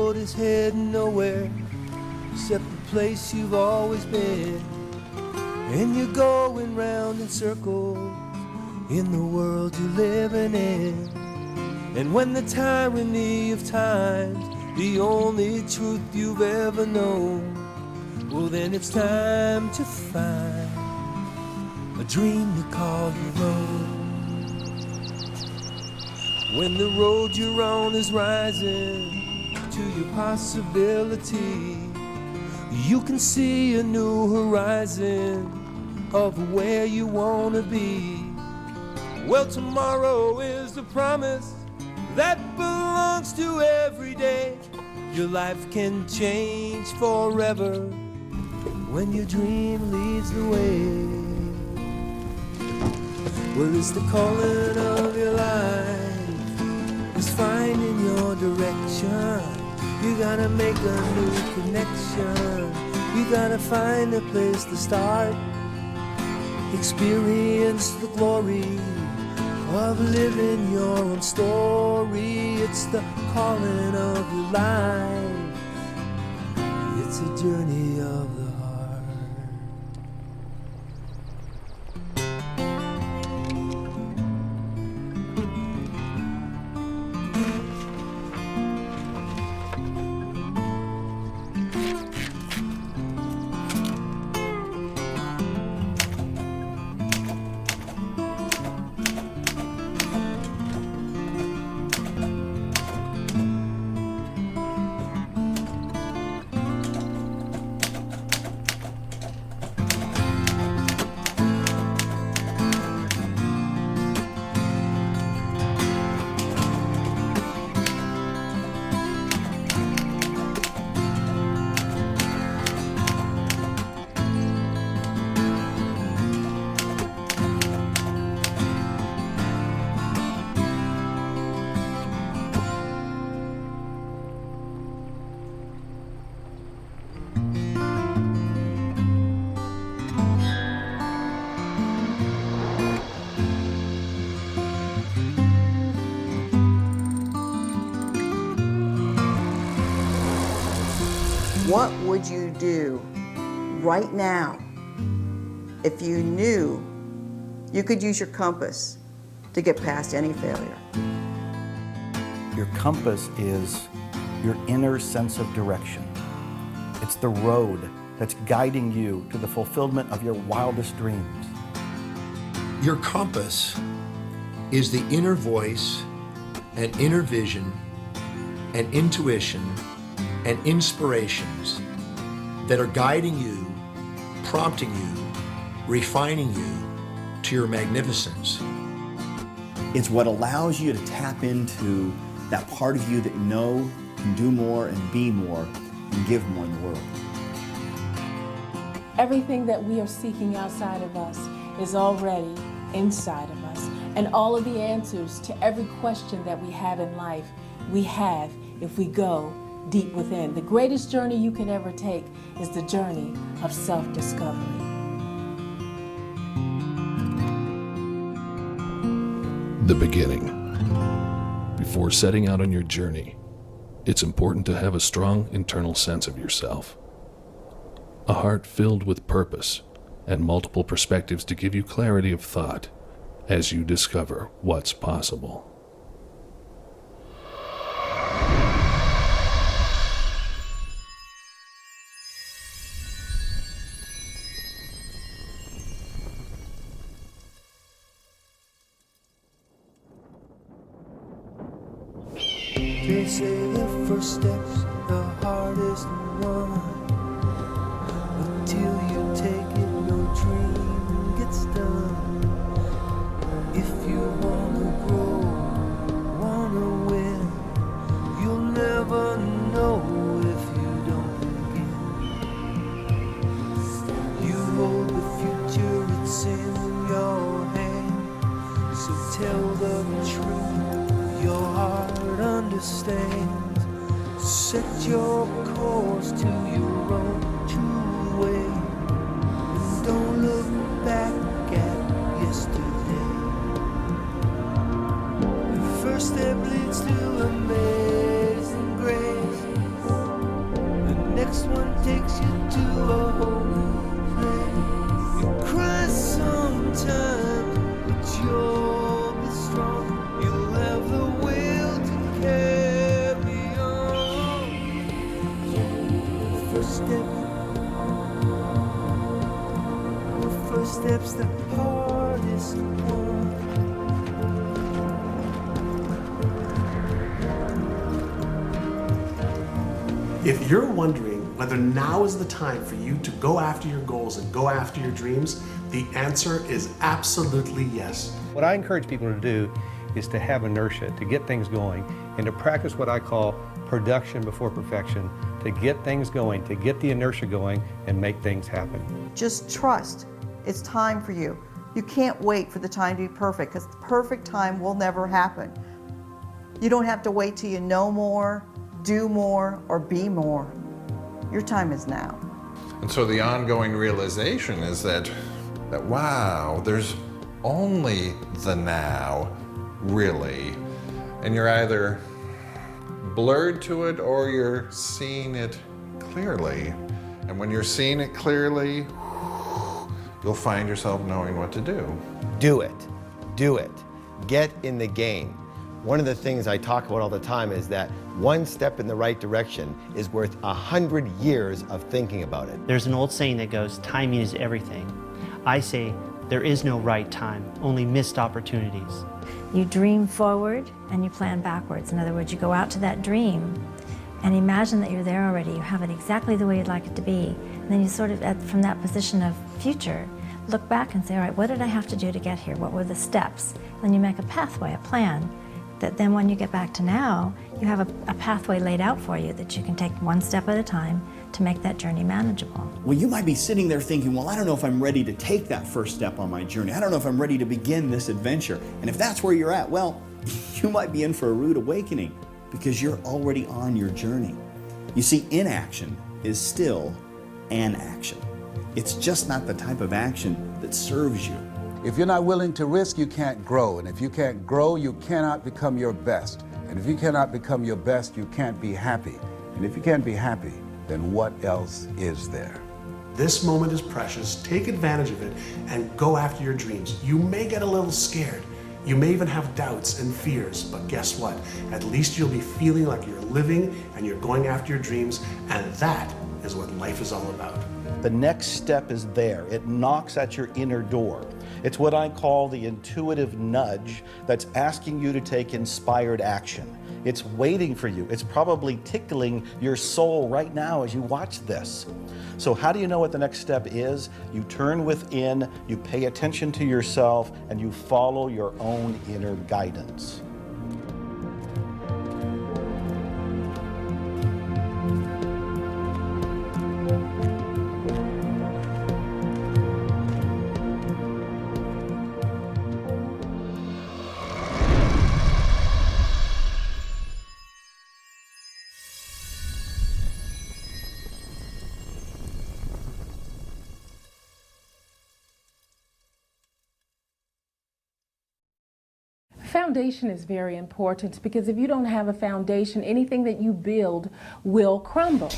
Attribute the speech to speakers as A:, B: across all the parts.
A: road is heading nowhere except the place you've always been. And you're going round in circles in the world you're living in. And when the tyranny of time's the only truth you've ever known, well then it's time to find a dream to call your own. When the road you're on is rising to your possibility, you can see a new horizon of where you want to be. Well, tomorrow is the promise that belongs to every day. Your life can change forever when your dream leads the way. Well, it's the calling of your life, it's finding your direction. You gotta make a new connection, you gotta find a place to start. Experience the glory of living your own story. It's the calling of your life, it's a journey of the heart.
B: What would you do right now if you knew you could use your compass to get past any failure?
C: Your compass is your inner sense of direction. It's the road that's guiding you to the fulfillment of your wildest dreams.
D: Your compass is the inner voice and inner vision and intuition and inspirations that are guiding you, prompting you, refining you to your magnificence.
E: It's what allows you to tap into that part of you that you know can do more and be more and give more in the world.
F: Everything that we are seeking outside of us is already inside of us. And all of the answers to every question that we have in life, we have if we go deep within. The greatest journey you can ever take is the journey of self-discovery.
G: The beginning. Before setting out on your journey, it's important to have a strong internal sense of yourself. A heart filled with purpose and multiple perspectives to give you clarity of thought as you discover what's possible.
A: They say the first step's the hardest one. Until you take it, no dream gets done. If you wanna grow, wanna win, you'll never know if you don't begin. You hold the future, it's in your hand. So tell the truth, your heart understands. Set your course to your own true way, and don't look back at yesterday. The first step leads to amazing grace. takes you to a whole new place. You cry sometimes, but you'll be strong. You'll have the will to carry on. The first step's the hardest one.
H: If you're wondering whether now is the time for you to go after your goals and go after your dreams, the answer is absolutely yes.
I: What I encourage people to do is to have inertia, to get things going, and to practice what I call production before perfection, to get things going, to get the inertia going and make things happen.
B: Just trust. It's time for you. You can't wait for the time to be perfect, because the perfect time will never happen. You don't have to wait till you know more, do more, or be more. Your time is now.
J: And so the ongoing realization is that wow, there's only the now, really. And you're either blurred to it or you're seeing it clearly. And when you're seeing it clearly, you'll find yourself knowing what to do.
K: Do it. Do it. Get in the game. One of the things I talk about all the time is that one step in the right direction is worth 100 years of thinking about it.
L: There's an old saying that goes, timing is everything. I say, there is no right time, only missed opportunities.
M: You dream forward and you plan backwards. In other words, you go out to that dream and imagine that you're there already. You have it exactly the way you'd like it to be. And then you sort of, from that position of future, look back and say, all right, what did I have to do to get here? What were the steps? Then you make a pathway, a plan, that then when you get back to now, you have a pathway laid out for you that you can take one step at a time to make that journey manageable.
E: Well, you might be sitting there thinking, well, I don't know if I'm ready to take that first step on my journey. I don't know if I'm ready to begin this adventure. And if that's where you're at, well, you might be in for a rude awakening because you're already on your journey. You see, inaction is still an action. It's just not the type of action that serves you.
N: If you're not willing to risk, you can't grow. And if you can't grow, you cannot become your best. And if you cannot become your best, you can't be happy. And if you can't be happy, then what else is there?
H: This moment is precious. Take advantage of it and go after your dreams. You may get a little scared. You may even have doubts and fears, but guess what? At least you'll be feeling like you're living and you're going after your dreams, and that is what life is all about.
C: The next step is there. It knocks at your inner door. It's what I call the intuitive nudge that's asking you to take inspired action. It's waiting for you. It's probably tickling your soul right now as you watch this. So how do you know what the next step is? You turn within, you pay attention to yourself, and you follow your own inner guidance.
F: Foundation is very important because if you don't have a foundation, anything that you build will crumble.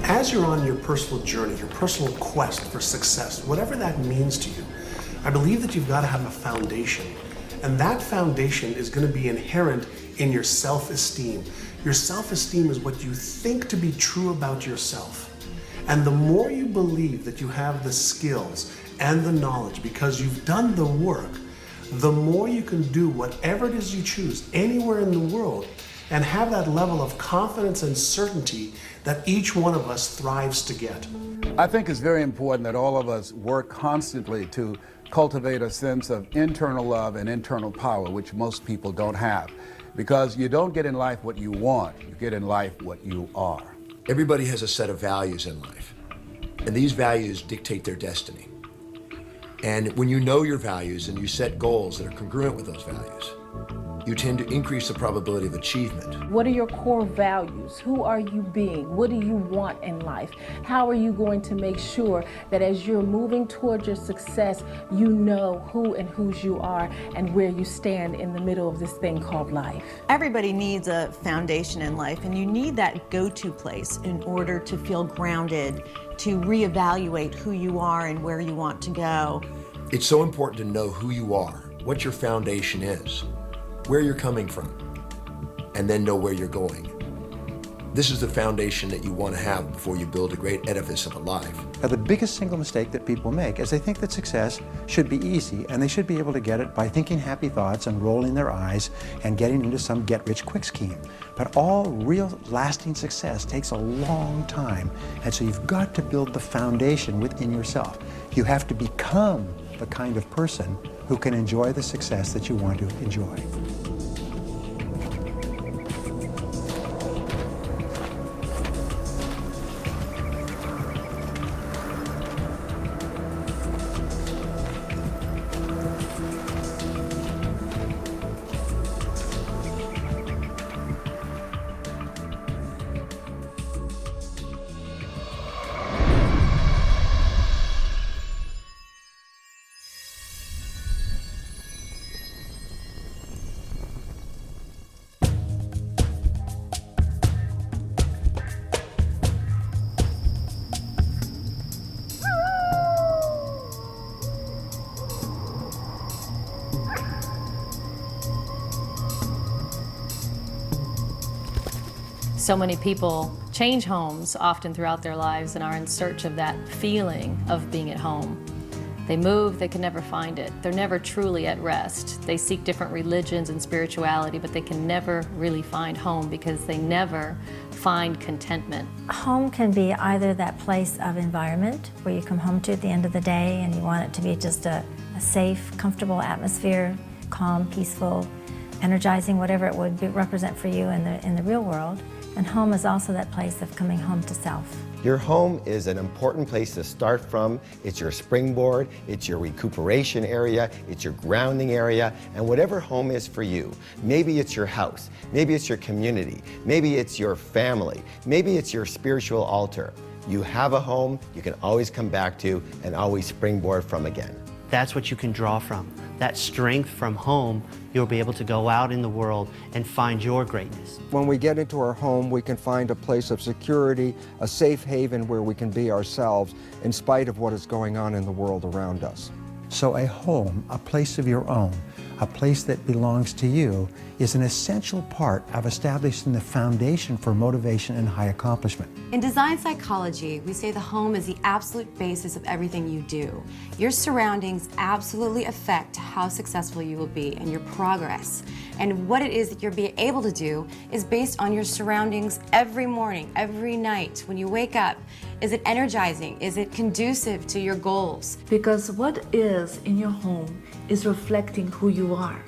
H: As you're on your personal journey, your personal quest for success, whatever that means to you, I believe that you've got to have a foundation. And that foundation is going to be inherent in your self-esteem. Your self-esteem is what you think to be true about yourself. And the more you believe that you have the skills and the knowledge because you've done the work, the more you can do whatever it is you choose anywhere in the world and have that level of confidence and certainty that each one of us thrives to get.
N: I think it's very important that all of us work constantly to cultivate a sense of internal love and internal power, which most people don't have. Because you don't get in life what you want, you get in life what you are.
D: Everybody has a set of values in life, and these values dictate their destiny. And when you know your values and you set goals that are congruent with those values, you tend to increase the probability of achievement.
F: What are your core values? Who are you being? What do you want in life? How are you going to make sure that as you're moving towards your success, you know who and whose you are and where you stand in the middle of this thing called life?
O: Everybody needs a foundation in life, and you need that go-to place in order to feel grounded, to reevaluate who you are and where you want to go.
D: It's so important to know who you are, what your foundation is, where you're coming from, and then know where you're going. This is the foundation that you want to have before you build a great edifice of a life.
P: Now, the biggest single mistake that people make is they think that success should be easy, and they should be able to get it by thinking happy thoughts and rolling their eyes and getting into some get-rich-quick scheme. But all real lasting success takes a long time, and so you've got to build the foundation within yourself. You have to become the kind of person who can enjoy the success that you want to enjoy.
Q: So many people change homes often throughout their lives and are in search of that feeling of being at home. They move, they can never find it. They're never truly at rest. They seek different religions and spirituality, but they can never really find home because they never find contentment.
M: Home can be either that place of environment where you come home to at the end of the day and you want it to be just a safe, comfortable atmosphere, calm, peaceful, energizing, whatever it would represent for you in the real world. And home is also that place of coming home to self.
K: Your home is an important place to start from. It's your springboard, it's your recuperation area, it's your grounding area, and whatever home is for you. Maybe it's your house, maybe it's your community, maybe it's your family, maybe it's your spiritual altar. You have a home you can always come back to and always springboard from again.
L: That's what you can draw from. That strength from home, you'll be able to go out in the world and find your greatness.
R: When we get into our home, we can find a place of security, a safe haven where we can be ourselves in spite of what is going on in the world around us.
P: So a home, a place of your own, a place that belongs to you, is an essential part of establishing the foundation for motivation and high accomplishment.
S: In design psychology, we say the home is the absolute basis of everything you do. Your surroundings absolutely affect how successful you will be and your progress. And what it is that you're able to do is based on your surroundings every morning, every night. When you wake up, is it energizing? Is it conducive to your goals?
T: Because what is in your home is reflecting who you are.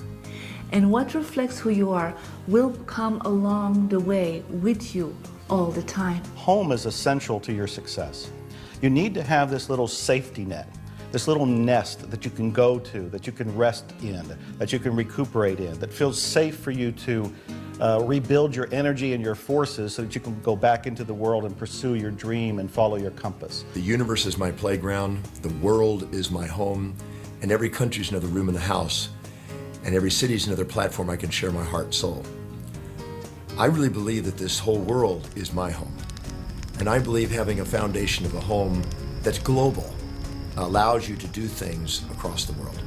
T: And what reflects who you are will come along the way with you all the time.
C: Home is essential to your success. You need to have this little safety net, this little nest that you can go to, that you can rest in, that you can recuperate in, that feels safe for you to rebuild your energy and your forces so that you can go back into the world and pursue your dream and follow your compass.
D: The universe is my playground, the world is my home, and every country is another room in the house, and every city is another platform I can share my heart and soul. I really believe that this whole world is my home. And I believe having a foundation of a home that's global allows you to do things across the world.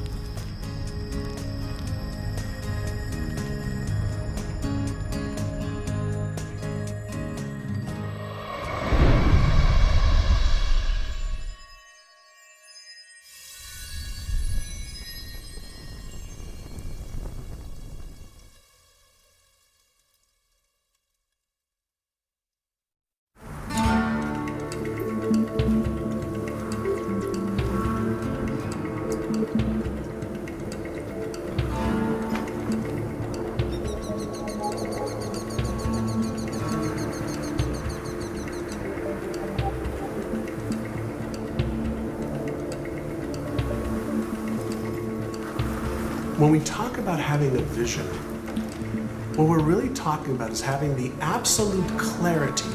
H: When we talk about having a vision, What we're really talking about is having the absolute clarity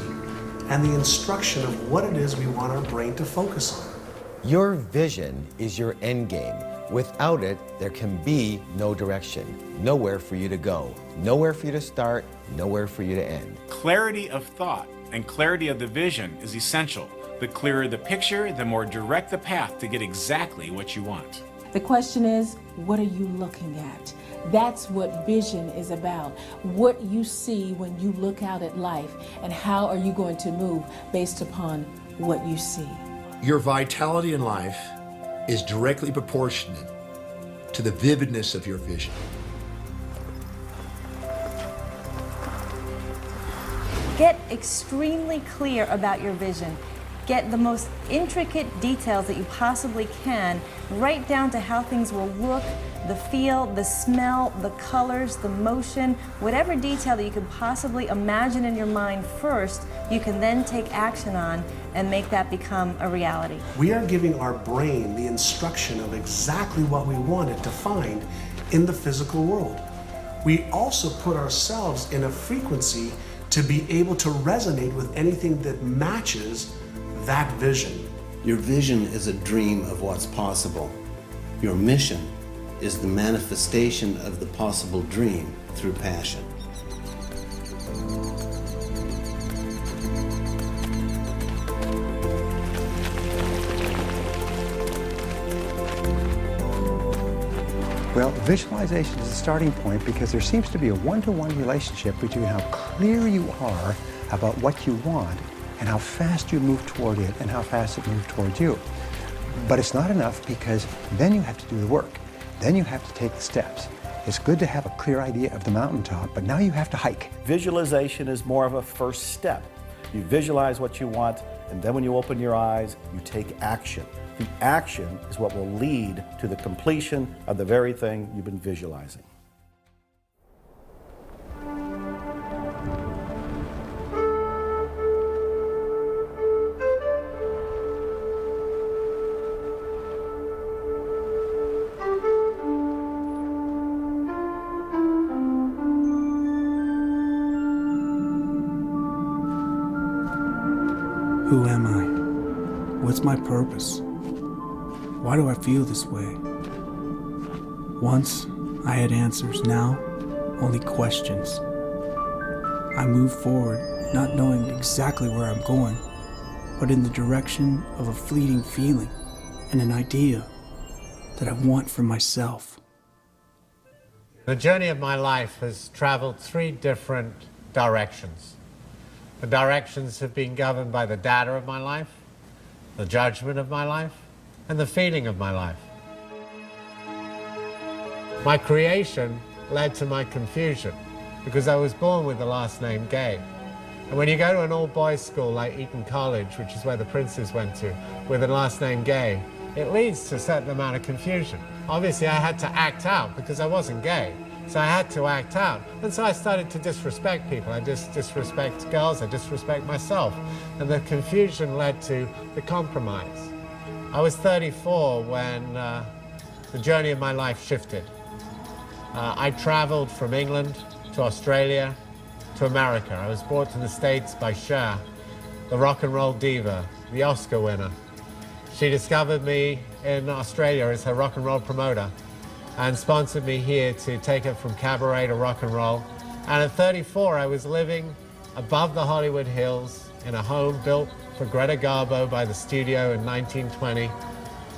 H: and the instruction of what it is we want our brain to focus on.
K: Your vision is your end game. Without it, there can be no direction, nowhere for you to go, nowhere for you to start, nowhere for you to end.
U: Clarity of thought and clarity of the vision is essential. The clearer the picture, the more direct the path to get exactly what you want.
F: The question is, what are you looking at? That's what vision is about. What you see when you look out at life, and how are you going to move based upon what you see.
D: Your vitality in life is directly proportionate to the vividness of your vision.
V: Get extremely clear about your vision. Get the most intricate details that you possibly can, right down to how things will look, the feel, the smell, the colors, the motion, whatever detail that you could possibly imagine in your mind first, you can then take action on and make that become a reality.
H: We are giving our brain the instruction of exactly what we want it to find in the physical world. We also put ourselves in a frequency to be able to resonate with anything that matches that vision.
W: Your vision is a dream of what's possible. Your mission is the manifestation of the possible dream through passion.
P: Well, visualization is a starting point because there seems to be a one-to-one relationship between how clear you are about what you want and how fast you move toward it and how fast it moves towards you. But it's not enough, because then you have to do the work. Then you have to take the steps. It's good to have a clear idea of the mountaintop, but now you have to hike.
C: Visualization is more of a first step. You visualize what you want, and then when you open your eyes, you take action. The action is what will lead to the completion of the very thing you've been visualizing.
X: Who am I? What's my purpose? Why do I feel this way? Once I had answers, now only questions. I move forward, not knowing exactly where I'm going, but in the direction of a fleeting feeling and an idea that I want for myself.
Y: The journey of my life has traveled 3 different directions. The directions have been governed by the data of my life, the judgment of my life, and the feeling of my life. My creation led to my confusion because I was born with the last name Gay. And when you go to an all-boys school like Eton College, which is where the princes went to, with the last name Gay, it leads to a certain amount of confusion. Obviously, I had to act out because I wasn't gay. So I had to act out. And so I started to disrespect people. I disrespect girls, I disrespect myself. And the confusion led to the compromise. I was 34 when the journey of my life shifted. I traveled from England to Australia to America. I was brought to the States by Cher, the rock and roll diva, the Oscar winner. She discovered me in Australia as her rock and roll promoter and sponsored me here to take it from cabaret to rock and roll. And at 34, I was living above the Hollywood Hills in a home built for Greta Garbo by the studio in 1920.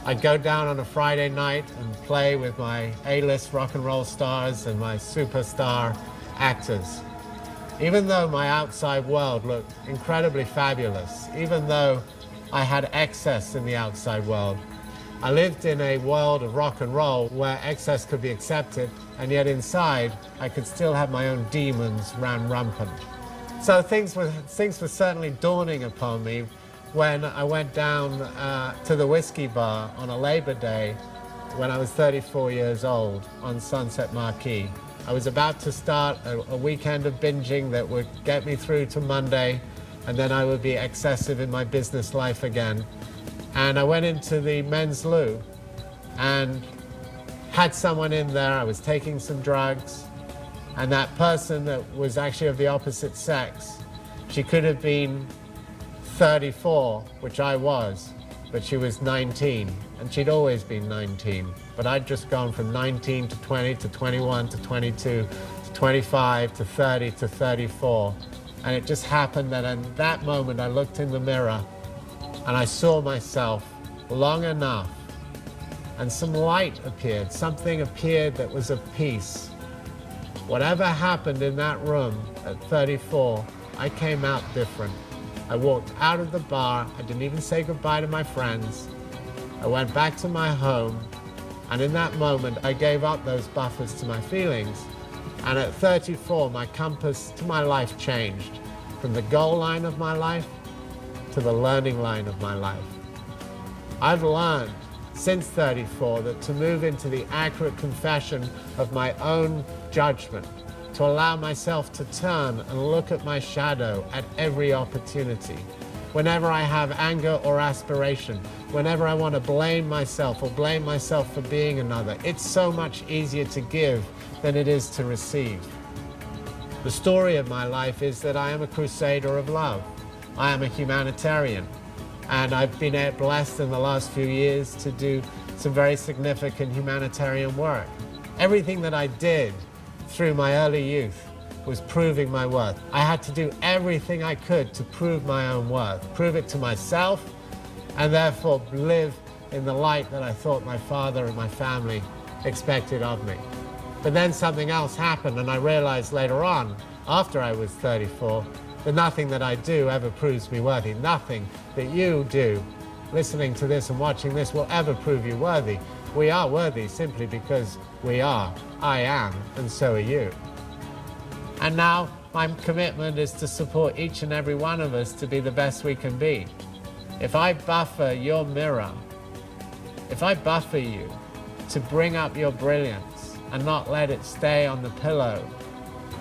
Y: I'd go down on a Friday night and play with my A-list rock and roll stars and my superstar actors. Even though my outside world looked incredibly fabulous, even though I had excess in the outside world, I lived in a world of rock and roll where excess could be accepted, and yet inside I could still have my own demons ran rampant. So things were certainly dawning upon me when I went down to the whiskey bar on a Labor Day when I was 34 years old on Sunset Marquee. I was about to start a weekend of binging that would get me through to Monday, and then I would be excessive in my business life again. And I went into the men's loo and had someone in there. I was taking some drugs, And that person that was actually of the opposite sex, she could have been 34, which I was, but she was 19, and she'd always been 19. But I'd just gone from 19 to 20 to 21 to 22 to 25 to 30 to 34. And it just happened that in that moment I looked in the mirror and I saw myself long enough, and some light appeared, something appeared that was of peace. Whatever happened in that room at 34, I came out different. I walked out of the bar, I didn't even say goodbye to my friends. I went back to my home, and in that moment I gave up those buffers to my feelings. And at 34, my compass to my life changed from the goal line of my life to the learning line of my life. I've learned since 34 that to move into the accurate confession of my own judgment, to allow myself to turn and look at my shadow at every opportunity. Whenever I have anger or aspiration, whenever I want to blame myself or blame myself for being another, it's so much easier to give than it is to receive. The story of my life is that I am a crusader of love. I am a humanitarian, and I've been blessed in the last few years to do some very significant humanitarian work. Everything that I did through my early youth was proving my worth. I had to do everything I could to prove my own worth, prove it to myself, and therefore live in the light that I thought my father and my family expected of me. But then something else happened, and I realized later on, after I was 34, that nothing that I do ever proves me worthy. Nothing that you do, listening to this and watching this, will ever prove you worthy. We are worthy simply because we are. I am, and so are you. And now my commitment is to support each and every one of us to be the best we can be. If I buffer your mirror, if I buffer you to bring up your brilliance and not let it stay on the pillow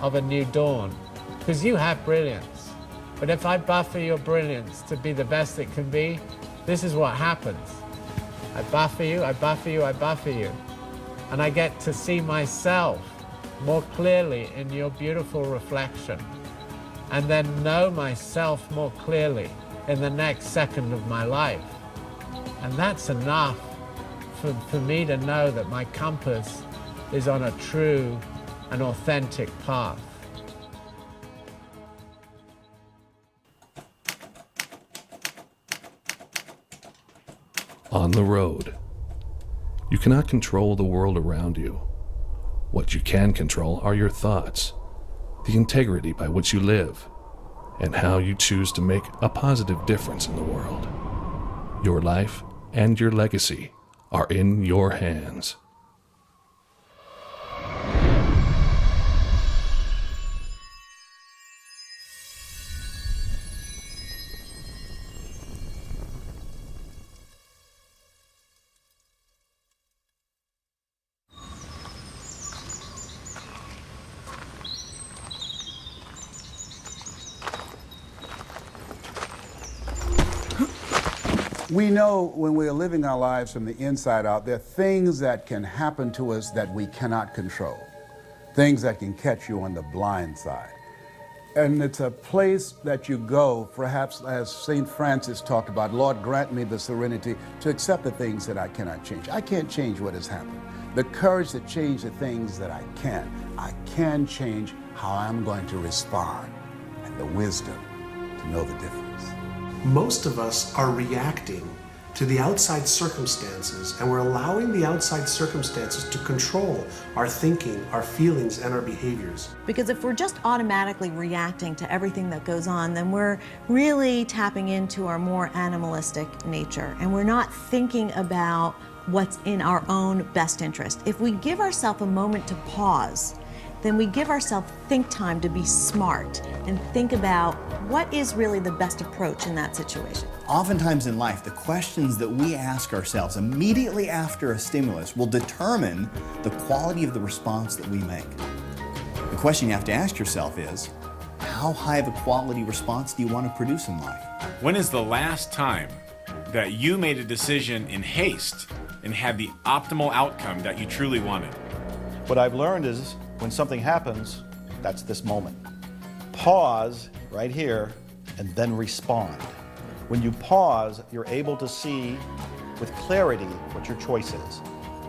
Y: of a new dawn, because you have brilliance, but if I buffer your brilliance to be the best it can be, this is what happens. I buffer you, I buffer you, I buffer you, and I get to see myself more clearly in your beautiful reflection, and then know myself more clearly in the next second of my life. And that's enough for me to know that my compass is on a true and authentic path.
A: On the road. You cannot control the world around you. What you can control are your thoughts, the integrity by which you live, and how you choose to make a positive difference in the world. Your life and your legacy are in your hands.
N: We know when we are living our lives from the inside out, there are things that can happen to us that we cannot control, things that can catch you on the blind side. And it's a place that you go, perhaps as St. Francis talked about, Lord, grant me the serenity to accept the things that I cannot change. I can't change what has happened. The courage to change the things that I can. I can change how I'm going to respond, and the wisdom to know the difference.
H: Most of us are reacting to the outside circumstances, and we're allowing the outside circumstances to control our thinking, our feelings, and our behaviors.
O: Because if we're just automatically reacting to everything that goes on, then we're really tapping into our more animalistic nature, and we're not thinking about what's in our own best interest. If we give ourselves a moment to pause, then we give ourselves think time to be smart and think about what is really the best approach in that situation.
E: Oftentimes in life, the questions that we ask ourselves immediately after a stimulus will determine the quality of the response that we make. The question you have to ask yourself is, how high of a quality response do you want to produce in life?
U: When is the last time that you made a decision in haste and had the optimal outcome that you truly wanted?
C: What I've learned is when something happens, That's this moment. Pause right here and then respond. When you pause, you're able to see with clarity what your choice is.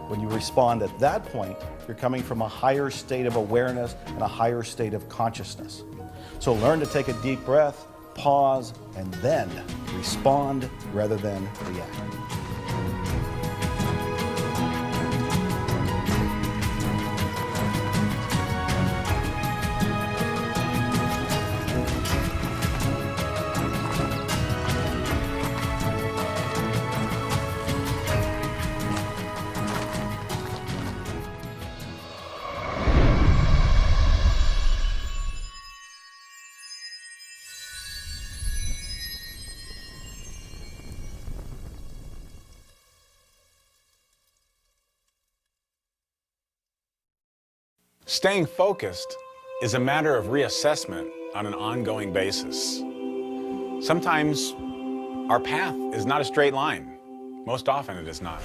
C: When you respond at that point, you're coming from a higher state of awareness and a higher state of consciousness. So learn to take a deep breath, pause, and then respond rather than react.
U: Staying focused is a matter of reassessment on an ongoing basis. Sometimes our path is not a straight line. Most often it is not.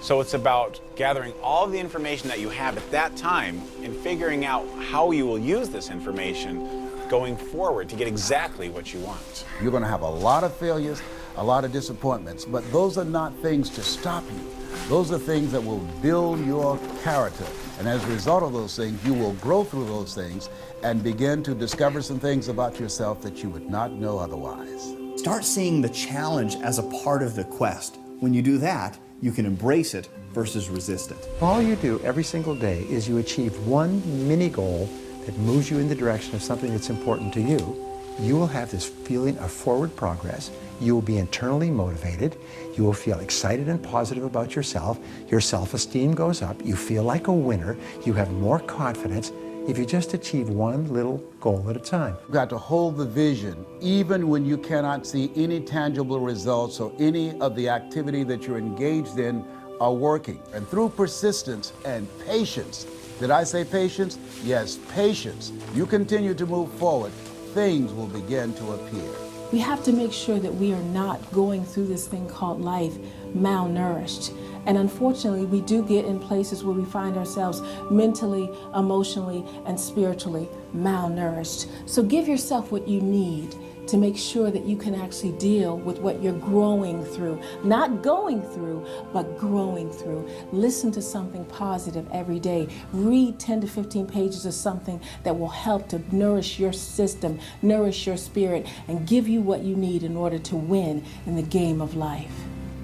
U: So it's about gathering all of the information that you have at that time and figuring out how you will use this information going forward to get exactly what you want.
N: You're going to have a lot of failures, a lot of disappointments, but those are not things to stop you. Those are things that will build your character. And as a result of those things, you will grow through those things and begin to discover some things about yourself that you would not know otherwise.
E: Start seeing the challenge as a part of the quest. When you do that, you can embrace it versus resist it.
P: All you do every single day is you achieve one mini goal that moves you in the direction of something that's important to you. You will have this feeling of forward progress. You will be internally motivated. You will feel excited and positive about yourself. Your self-esteem goes up. You feel like a winner. You have more confidence if you just achieve one little goal at a time.
N: You've got to hold the vision even when you cannot see any tangible results or any of the activity that you're engaged in are working. And through persistence and patience, did I say patience? Yes, patience. You continue to move forward, things will begin to appear.
F: We have to make sure that we are not going through this thing called life malnourished. And unfortunately, we do get in places where we find ourselves mentally, emotionally, and spiritually malnourished. So give yourself what you need to make sure that you can actually deal with what you're growing through. Not going through, but growing through. Listen to something positive every day. Read 10 to 15 pages of something that will help to nourish your system, nourish your spirit, and give you what you need in order to win in the game of life.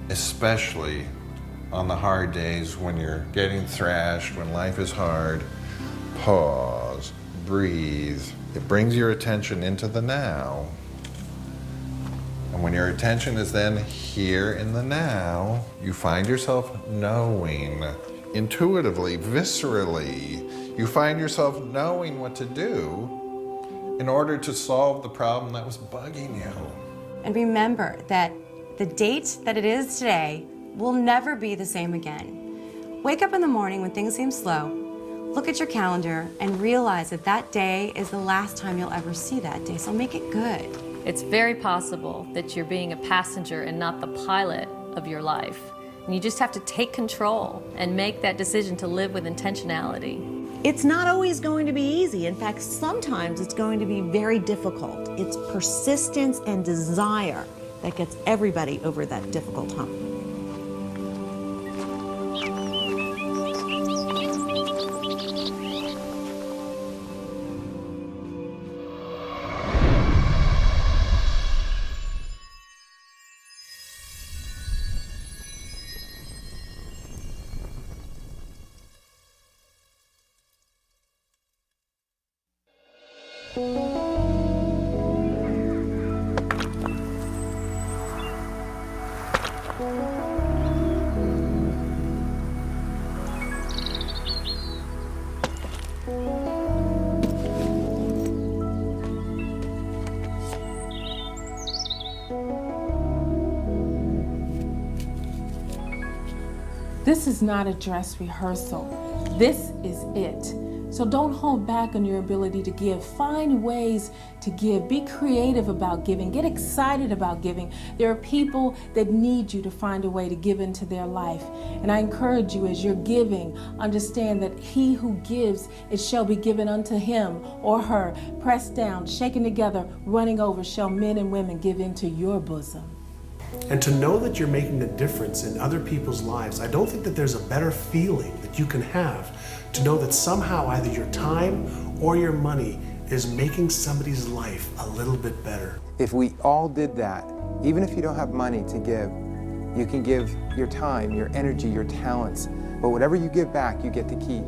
B: Especially on the hard days when you're getting thrashed, when life is hard, pause, breathe. It brings your attention into the now. And when your attention is then here in the now, you find yourself knowing, intuitively, viscerally, you find yourself knowing what to do in order to solve the problem that was bugging you.
S: And remember that the date that it is today will never be the same again. Wake up in the morning when things seem slow, look at your calendar, and realize that that day is the last time you'll ever see that day, so make it good.
G: It's very possible that you're being a passenger and not the pilot of your life. And you just have to take control and make that decision to live with intentionality.
O: It's not always going to be easy. In fact, sometimes it's going to be very difficult. It's persistence and desire that gets everybody over that difficult hump.
F: This is not a dress rehearsal. This is it. So don't hold back on your ability to give. Find ways to give. Be creative about giving. Get excited about giving. There are people that need you to find a way to give into their life. And I encourage you, as you're giving, understand that he who gives, it shall be given unto him or her. Pressed down, shaken together, running over, shall men and women give into your bosom.
H: And to know that you're making a difference in other people's lives, I don't think that there's a better feeling that you can have to know that somehow either your time or your money is making somebody's life a little bit better.
I: If we all did that, even if you don't have money to give, you can give your time, your energy, your talents, but whatever you give back, you get to keep.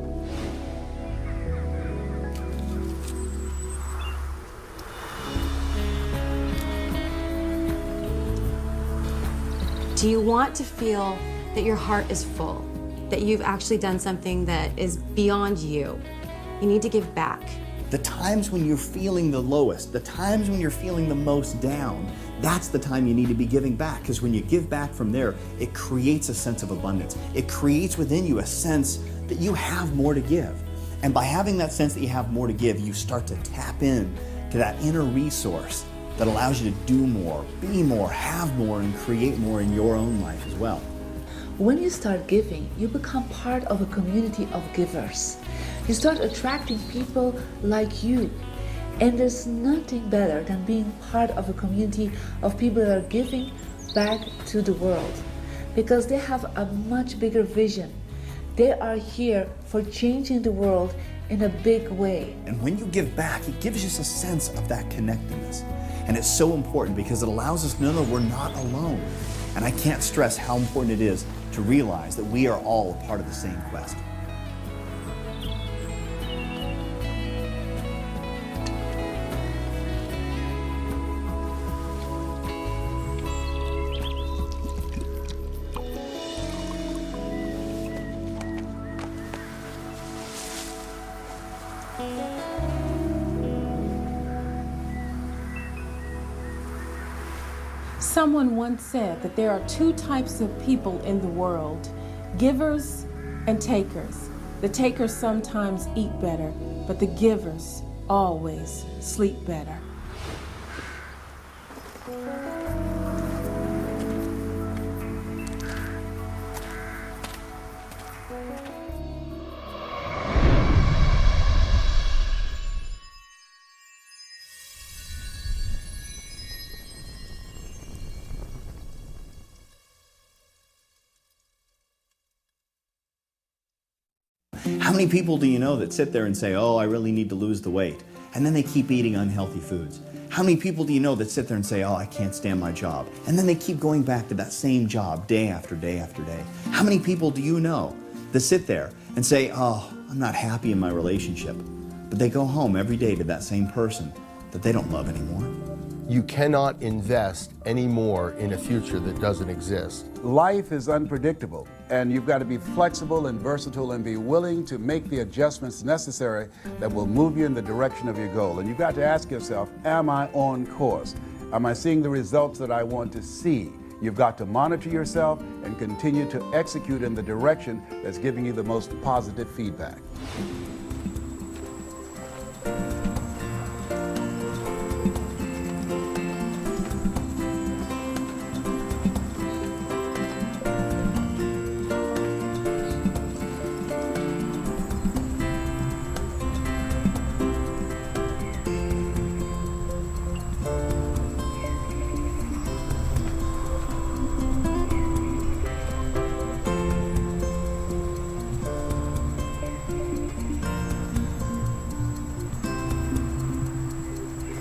S: Do you want to feel that your heart is full, that you've actually done something that is beyond you? You need to give back.
E: The times when you're feeling the lowest, the times when you're feeling the most down, that's the time you need to be giving back, because when you give back from there, it creates a sense of abundance. It creates within you a sense that you have more to give. And by having that sense that you have more to give, you start to tap in to that inner resource that allows you to do more, be more, have more, and create more in your own life as well.
T: When you start giving, you become part of a community of givers. You start attracting people like you. And there's nothing better than being part of a community of people that are giving back to the world, because they have a much bigger vision. They are here for changing the world in a big way.
E: And when you give back, it gives us a sense of that connectedness. And it's so important because it allows us to know we're not alone. And I can't stress how important it is to realize that we are all a part of the same quest.
F: Someone once said that there are two types of people in the world, givers and takers. The takers sometimes eat better, but the givers always sleep better.
E: How many people do you know that sit there and say, oh, I really need to lose the weight, and then they keep eating unhealthy foods? How many people do you know that sit there and say, oh, I can't stand my job, and then they keep going back to that same job day after day after day? How many people do you know that sit there and say, oh, I'm not happy in my relationship, but they go home every day to that same person that they don't love anymore?
J: You cannot invest any more in a future that doesn't exist.
N: Life is unpredictable, and you've got to be flexible and versatile and be willing to make the adjustments necessary that will move you in the direction of your goal. And you've got to ask yourself, am I on course? Am I seeing the results that I want to see? You've got to monitor yourself and continue to execute in the direction that's giving you the most positive feedback.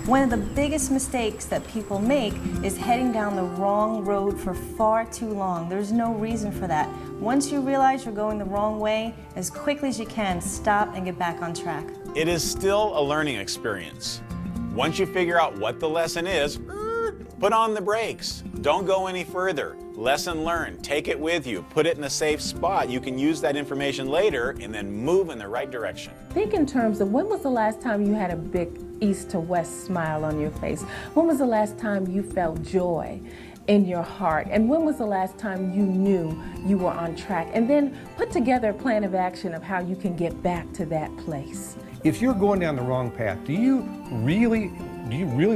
V: One of the biggest mistakes that people make is heading down the wrong road for far too long. There's no reason for that. Once you realize you're going the wrong way, as quickly as you can, stop and get back on track.
U: It is still a learning experience. Once you figure out what the lesson is, put on the brakes. Don't go any further. Lesson learned. Take it with you. Put it in a safe spot. You can use that information later and then move in the right direction.
F: Think in terms of when was the last time you had a big east to west smile on your face? When was the last time you felt joy in your heart? And when was the last time you knew you were on track? And then put together a plan of action of how you can get back to that place.
K: If you're going down the wrong path, do you really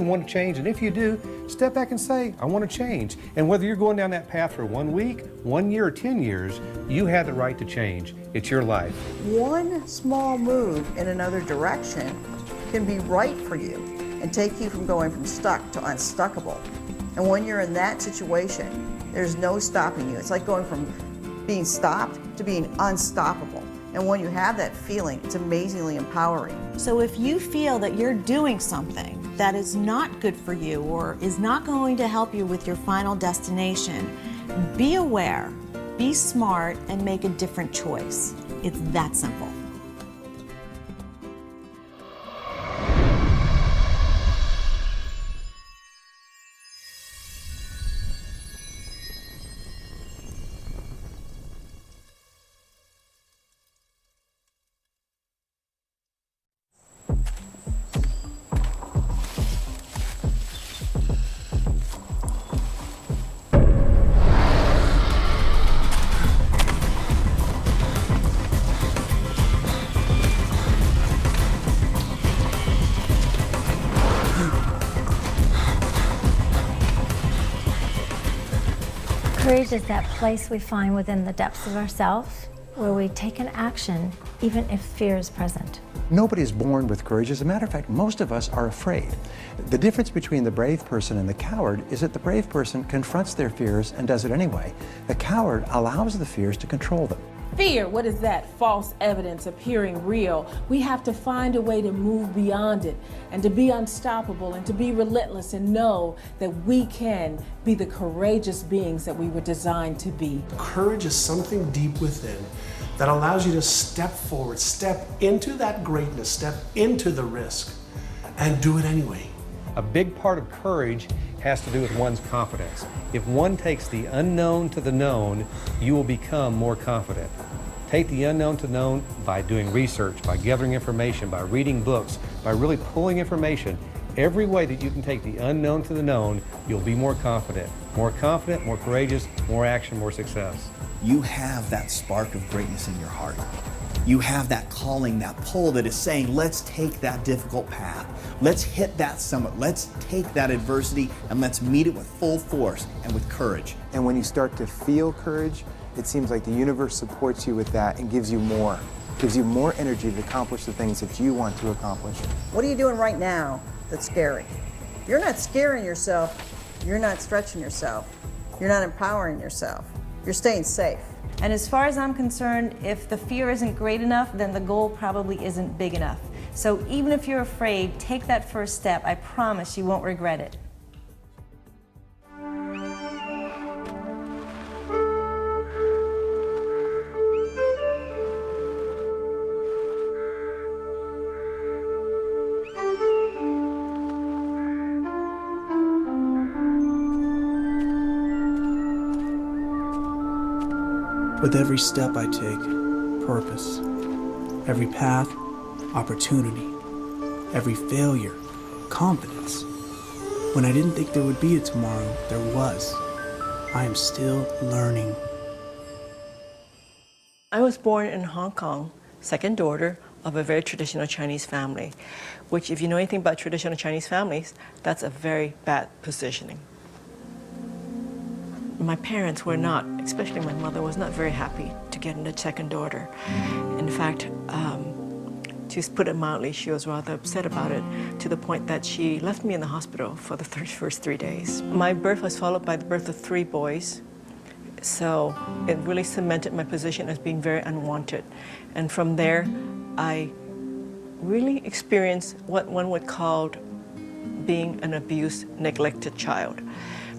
K: want to change? And if you do, step back and say, I want to change. And whether you're going down that path for 1 week, 1 year, or 10 years, you have the right to change. It's your life.
L: One small move in another direction can be right for you and take you from going from stuck to unstuckable. And when you're in that situation, there's no stopping you. It's like going from being stopped to being unstoppable. And when you have that feeling, it's amazingly empowering.
O: So if you feel that you're doing something that is not good for you or is not going to help you with your final destination, be aware, be smart, and make a different choice. It's that simple.
M: Courage is that place we find within the depths of ourselves where we take an action even if fear is present.
P: Nobody is born with courage. As a matter of fact, most of us are afraid. The difference between the brave person and the coward is that the brave person confronts their fears and does it anyway. The coward allows the fears to control them.
F: Fear, what is that? False evidence appearing real. We have to find a way to move beyond it and to be unstoppable and to be relentless and know that we can be the courageous beings that we were designed to be.
H: Courage is something deep within that allows you to step forward, step into that greatness, step into the risk, and do it anyway.
K: A big part of courage has to do with one's confidence. If one takes the unknown to the known, you will become more confident. Take the unknown to known by doing research, by gathering information, by reading books, by really pulling information. Every way that you can take the unknown to the known, you'll be more confident, more courageous, more action, more success.
E: You have that spark of greatness in your heart. You have that calling, that pull that is saying, let's take that difficult path. Let's hit that summit. Let's take that adversity and let's meet it with full force and with courage.
I: And when you start to feel courage, it seems like the universe supports you with that and gives you more energy to accomplish the things that you want to accomplish.
L: What are you doing right now that's scary? You're not scaring yourself. You're not stretching yourself. You're not empowering yourself. You're staying safe.
V: And as far as I'm concerned, if the fear isn't great enough, then the goal probably isn't big enough. So even if you're afraid, take that first step. I promise you won't regret it.
X: With every step I take, purpose. Every path, opportunity. Every failure, confidence. When I didn't think there would be a tomorrow, there was. I am still learning.
Q: I was born in Hong Kong, second daughter of a very traditional Chinese family, which if you know anything about traditional Chinese families, that's a very bad positioning. My parents were not, especially my mother, was not very happy to get a second daughter. In fact, to put it mildly, she was rather upset about it to the point that she left me in the hospital for the first 3 days. My birth was followed by the birth of 3 boys, so it really cemented my position as being very unwanted. And from there, I really experienced what one would call being an abused, neglected child.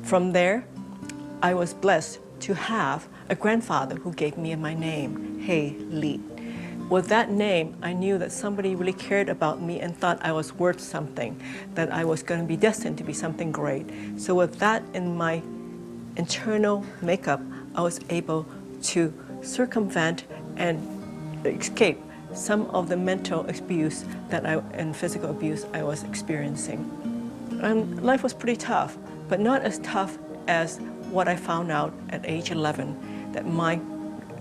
Q: From there, I was blessed to have a grandfather who gave me my name, Hey Li. With that name, I knew that somebody really cared about me and thought I was worth something, that I was going to be destined to be something great. So with that in my internal makeup, I was able to circumvent and escape some of the mental abuse and physical abuse I was experiencing. And life was pretty tough. but not as tough as what I found out at age 11 that my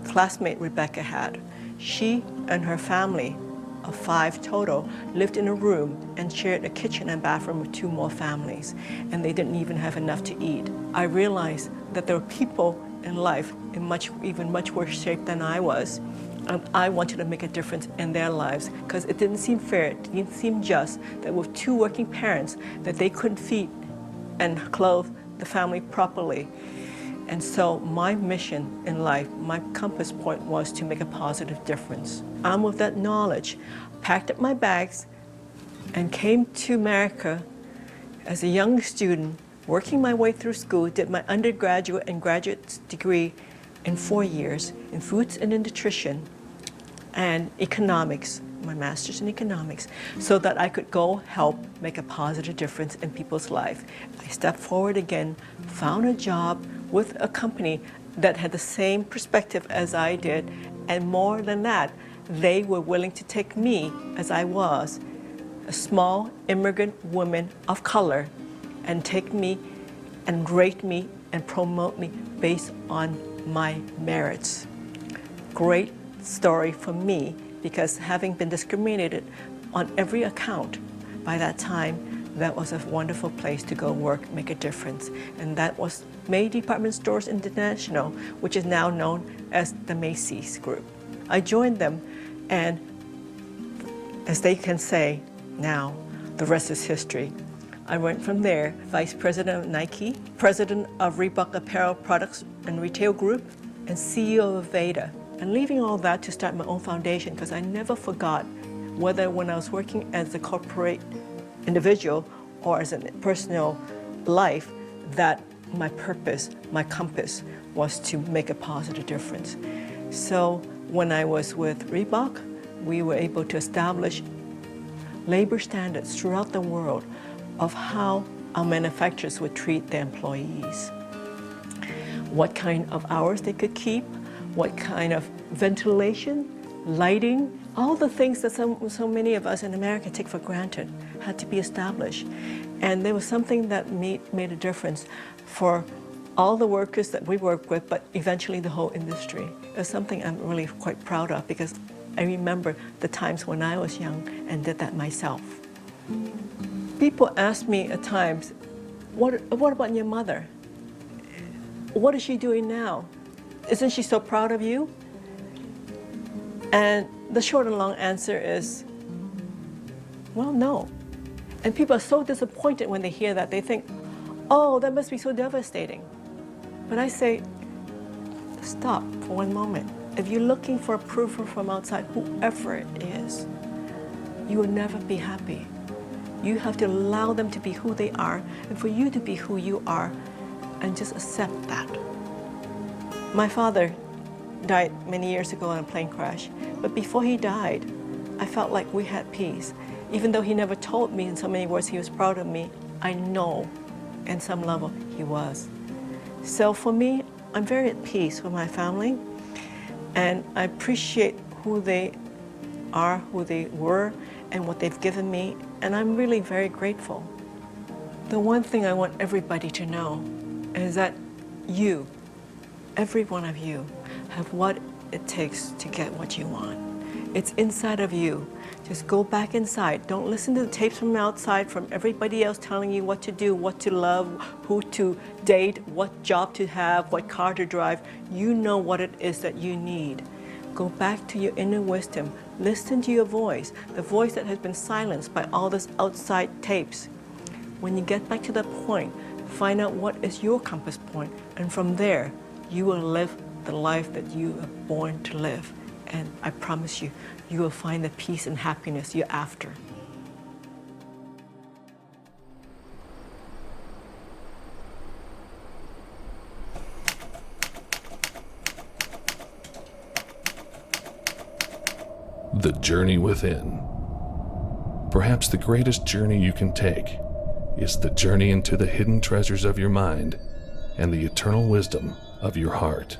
Q: classmate Rebecca had. She and her family of 5 total lived in a room and shared a kitchen and bathroom with 2 more families, and they didn't even have enough to eat. I realized that there were people in life in even much worse shape than I was, and I wanted to make a difference in their lives because it didn't seem fair, it didn't seem just that with 2 working parents that they couldn't feed and clothe the family properly. And so my mission in life, my compass point was to make a positive difference. Armed with that knowledge, packed up my bags and came to America as a young student, working my way through school, did my undergraduate and graduate degree in 4 years in foods and in nutrition and economics, my master's in economics, so that I could go help make a positive difference in people's life. I stepped forward again, found a job with a company that had the same perspective as I did, and more than that, they were willing to take me as I was, a small immigrant woman of color, and take me and rate me and promote me based on my merits. Great story for me, because having been discriminated on every account by that time, that was a wonderful place to go work, make a difference. And that was May Department Stores International, which is now known as the Macy's Group. I joined them, and as they can say now, the rest is history. I went from there, Vice President of Nike, President of Reebok Apparel Products and Retail Group, and CEO of Veda. And leaving all that to start my own foundation, because I never forgot whether when I was working as a corporate individual or as a personal life, that my purpose, my compass, was to make a positive difference. So when I was with Reebok, we were able to establish labor standards throughout the world of how our manufacturers would treat their employees, what kind of hours they could keep, what kind of ventilation, lighting, all the things that so many of us in America take for granted had to be established. And there was something that made a difference for all the workers that we work with, but eventually the whole industry. It's something I'm really quite proud of, because I remember the times when I was young and did that myself. People ask me at times, what about your mother? What is she doing now? Isn't she so proud of you? And the short and long answer is, well, no. And people are so disappointed when they hear that. They think, oh, that must be so devastating. But I say, stop for one moment. If you're looking for approval from outside, whoever it is, you will never be happy. You have to allow them to be who they are, and for you to be who you are, and just accept that. My father died many years ago in a plane crash, but before he died, I felt like we had peace. Even though he never told me in so many words he was proud of me, I know in some level he was. So for me, I'm very at peace with my family, and I appreciate who they are, who they were, and what they've given me, and I'm really very grateful. The one thing I want everybody to know is that you, every one of you, have what it takes to get what you want. It's inside of you. Just go back inside. Don't listen to the tapes from outside, from everybody else telling you what to do, what to love, who to date, what job to have, what car to drive. You know what it is that you need. Go back to your inner wisdom. Listen to your voice, the voice that has been silenced by all this outside tapes. When you get back to that point, find out what is your compass point, and from there, you will live the life that you are born to live. And I promise you, you will find the peace and happiness you're after.
A: The journey within. Perhaps the greatest journey you can take is the journey into the hidden treasures of your mind and the eternal wisdom of your heart.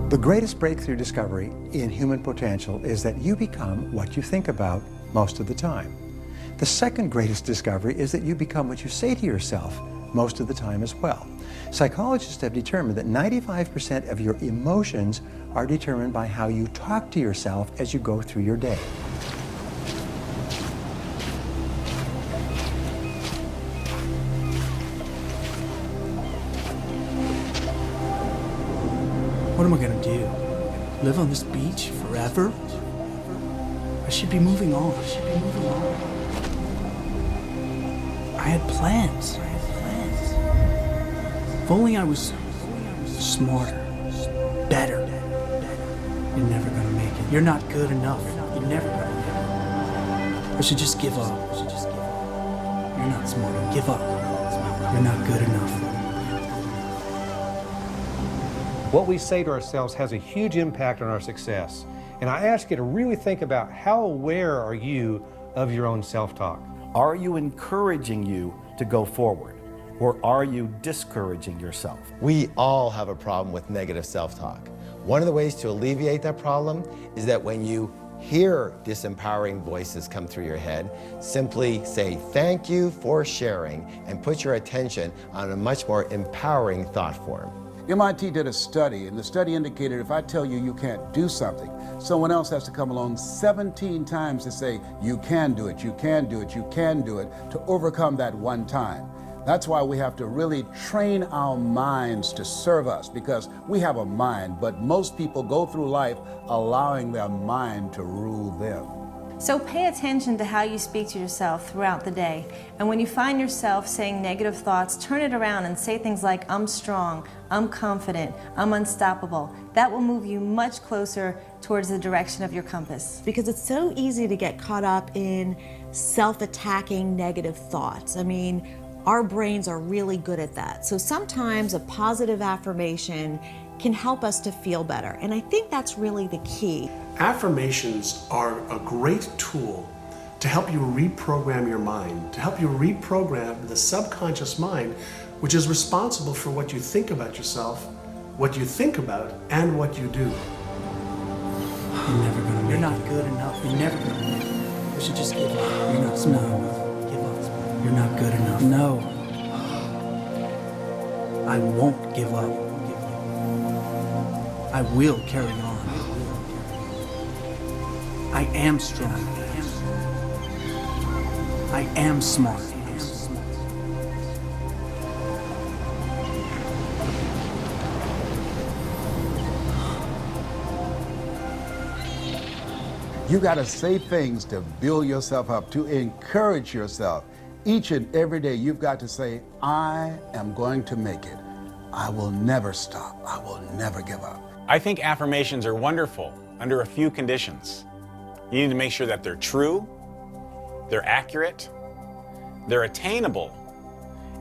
P: The greatest breakthrough discovery in human potential is that you become what you think about most of the time. The second greatest discovery is that you become what you say to yourself most of the time as well. Psychologists have determined that 95% of your emotions are determined by how you talk to yourself as you go through your day.
X: What am I gonna do? Live on this beach forever? I should be moving on. I had plans. If only I was smarter, better. You're never gonna make it. You're not good enough. You're never gonna make it. I should just give up. You're not smart enough. Give up. You're not good enough.
K: What we say to ourselves has a huge impact on our success. And I ask you to really think about how aware are you of your own self-talk?
C: Are you encouraging you to go forward? Or are you discouraging yourself?
J: We all have a problem with negative self-talk. One of the ways to alleviate that problem is that when you hear disempowering voices come through your head, simply say thank you for sharing and put your attention on a much more empowering thought form.
N: MIT did a study, and the study indicated if I tell you you can't do something, someone else has to come along 17 times to say, you can do it, you can do it, you can do it, to overcome that one time. That's why we have to really train our minds to serve us, because we have a mind, but most people go through life allowing their mind to rule them.
V: So pay attention to how you speak to yourself throughout the day. And when you find yourself saying negative thoughts, turn it around and say things like, I'm strong, I'm confident, I'm unstoppable. That will move you much closer towards the direction of your compass.
O: Because it's so easy to get caught up in self-attacking negative thoughts. I mean, our brains are really good at that. So sometimes a positive affirmation can help us to feel better. And I think that's really the key.
H: Affirmations are a great tool to help you reprogram your mind, to help you reprogram the subconscious mind, which is responsible for what you think about yourself, what you think about, and what you do.
X: You're never gonna make it. You're not good enough. You're never gonna make it. You should just give up. You're not smart enough. Give up. You're not good enough. No. I won't give up. I will carry on. I am strong. I am smart.
N: You got to say things to build yourself up, to encourage yourself. Each and every day you've got to say, I am going to make it. I will never stop. I will never give up.
U: I think affirmations are wonderful under a few conditions. You need to make sure that they're true, they're accurate, they're attainable,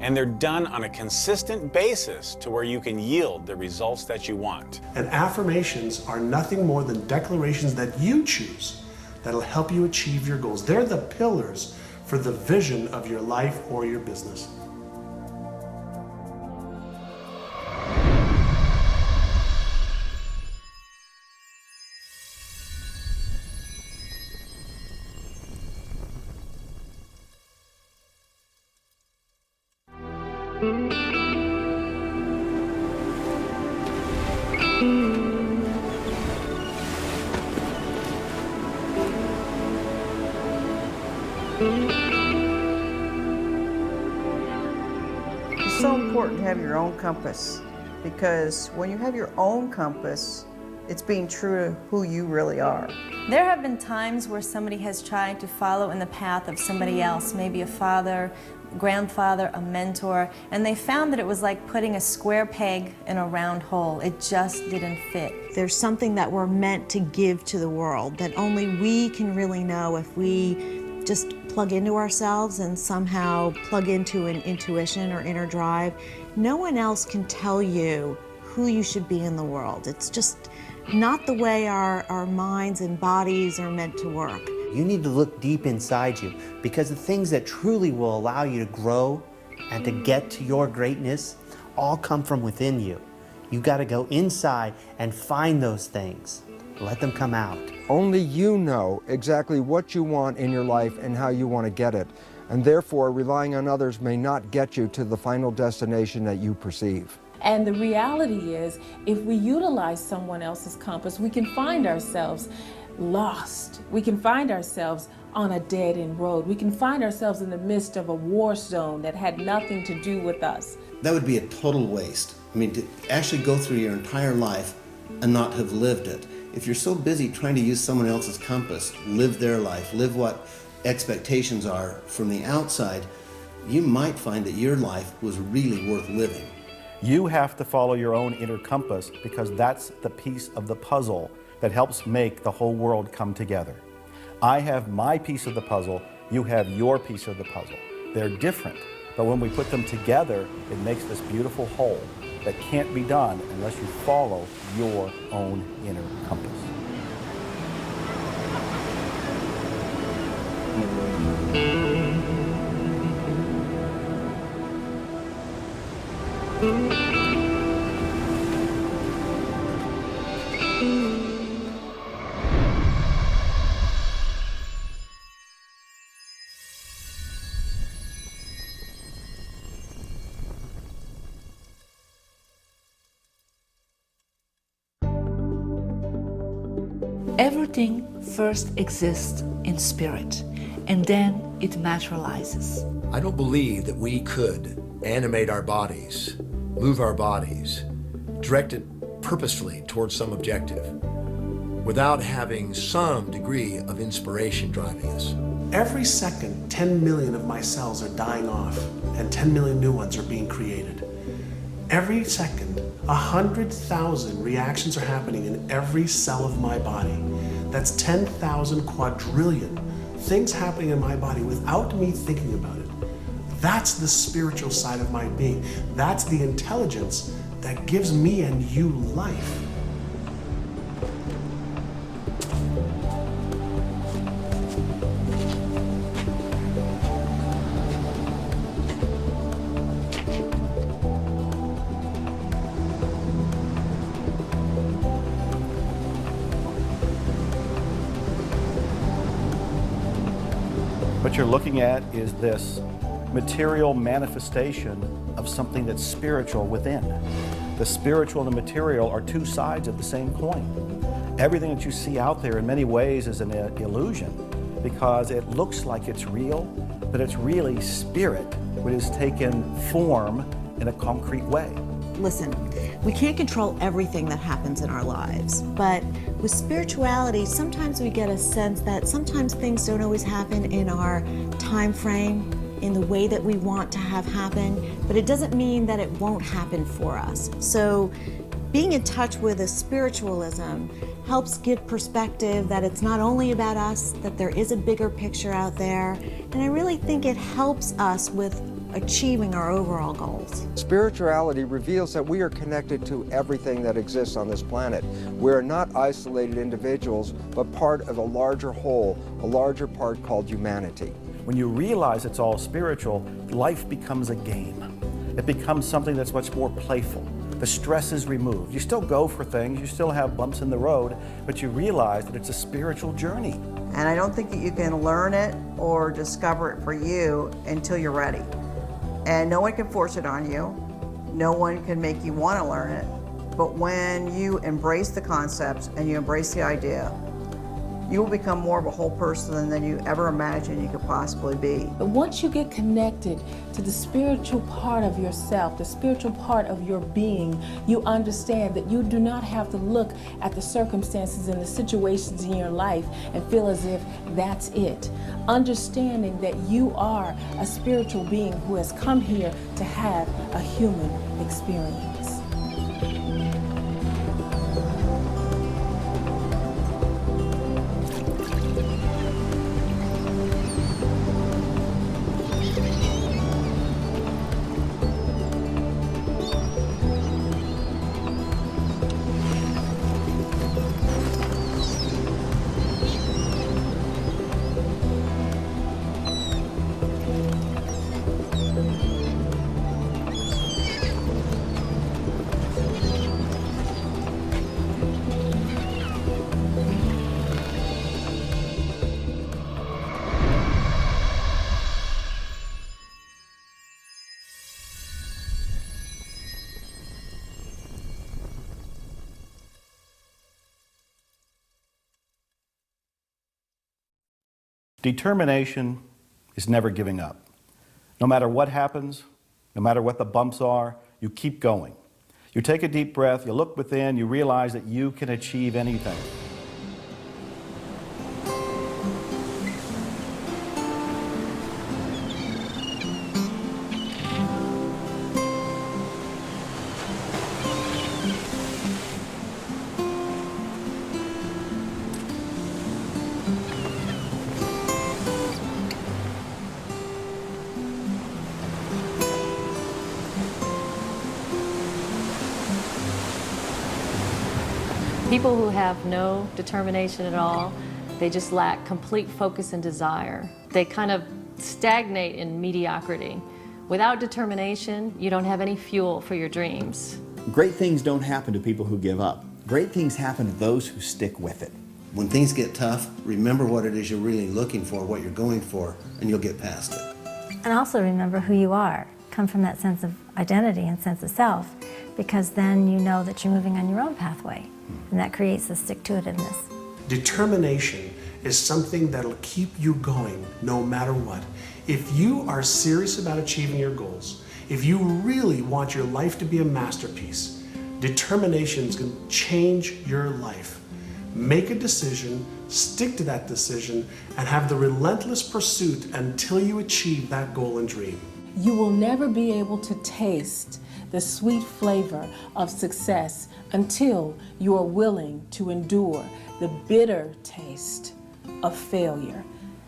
U: and they're done on a consistent basis to where you can yield the results that you want.
H: And affirmations are nothing more than declarations that you choose that'll help you achieve your goals. They're the pillars for the vision of your life or your business.
L: It's so important to have your own compass, because when you have your own compass, it's being true to who you really are.
V: There have been times where somebody has tried to follow in the path of somebody else, maybe a father, grandfather, a mentor, and they found that it was like putting a square peg in a round hole. It just didn't fit.
O: There's something that we're meant to give to the world that only we can really know if we just plug into ourselves and somehow plug into an intuition or inner drive. No one else can tell you who you should be in the world. It's just not the way our minds and bodies are meant to work.
D: You need to look deep inside you, because the things that truly will allow you to grow and to get to your greatness all come from within you. You got to go inside and find those things. Let them come out.
B: Only you know exactly what you want in your life and how you want to get it. And therefore, relying on others may not get you to the final destination that you perceive.
F: And the reality is, if we utilize someone else's compass, we can find ourselves lost. We can find ourselves on a dead-end road. We can find ourselves in the midst of a war zone that had nothing to do with us.
G: That would be a total waste. I mean, to actually go through your entire life and not have lived it. If you're so busy trying to use someone else's compass, live their life, live what expectations are from the outside, you might find that your life was really worth living.
C: You have to follow your own inner compass because that's the piece of the puzzle that helps make the whole world come together. I have my piece of the puzzle, you have your piece of the puzzle. They're different, but when we put them together, it makes this beautiful whole that can't be done unless you follow your own inner compass.
T: Everything first exists in spirit, and then it materializes.
R: I don't believe that we could animate our bodies, move our bodies, direct it purposefully towards some objective without having some degree of inspiration driving us.
H: Every second, 10 million of my cells are dying off and 10 million new ones are being created. Every second, 100,000 reactions are happening in every cell of my body. That's 10,000 quadrillion things happening in my body without me thinking about it. That's the spiritual side of my being. That's the intelligence that gives me and you life.
C: What you're looking at is this material manifestation of something that's spiritual within. The spiritual and the material are two sides of the same coin. Everything that you see out there in many ways is an illusion because it looks like it's real, but it's really spirit which has taken form in a concrete way.
O: Listen, we can't control everything that happens in our lives, but with spirituality, sometimes we get a sense that sometimes things don't always happen in our time frame, in the way that we want to have happen, but it doesn't mean that it won't happen for us. So being in touch with a spiritualism helps give perspective that it's not only about us, that there is a bigger picture out there, and I really think it helps us with achieving our overall goals.
B: Spirituality reveals that we are connected to everything that exists on this planet. We're not isolated individuals, but part of a larger whole, a larger part called humanity.
C: When you realize it's all spiritual, life becomes a game. It becomes something that's much more playful. The stress is removed. You still go for things, you still have bumps in the road, but you realize that it's a spiritual journey.
L: And I don't think that you can learn it or discover it for you until you're ready. And no one can force it on you. No one can make you want to learn it. But when you embrace the concepts and you embrace the idea, you will become more of a whole person than you ever imagined you could possibly be.
F: But once you get connected to the spiritual part of yourself, the spiritual part of your being, you understand that you do not have to look at the circumstances and the situations in your life and feel as if that's it. Understanding that you are a spiritual being who has come here to have a human experience.
C: Determination is never giving up. No matter what happens, no matter what the bumps are, you keep going. You take a deep breath, you look within, you realize that you can achieve anything.
E: People who have no determination at all, they just lack complete focus and desire. They kind of stagnate in mediocrity. Without determination, you don't have any fuel for your dreams.
M: Great things don't happen to people who give up. Great things happen to those who stick with it.
G: When things get tough, remember what it is you're really looking for, what you're going for, and you'll get past it.
S: And also remember who you are. Come from that sense of identity and sense of self, because then you know that you're moving on your own pathway, and that creates the stick-to-itiveness.
H: Determination is something that'll keep you going no matter what. If you are serious about achieving your goals, if you really want your life to be a masterpiece, determination is going to change your life. Make a decision, stick to that decision, and have the relentless pursuit until you achieve that goal and dream.
F: You will never be able to taste the sweet flavor of success until you are willing to endure the bitter taste of failure.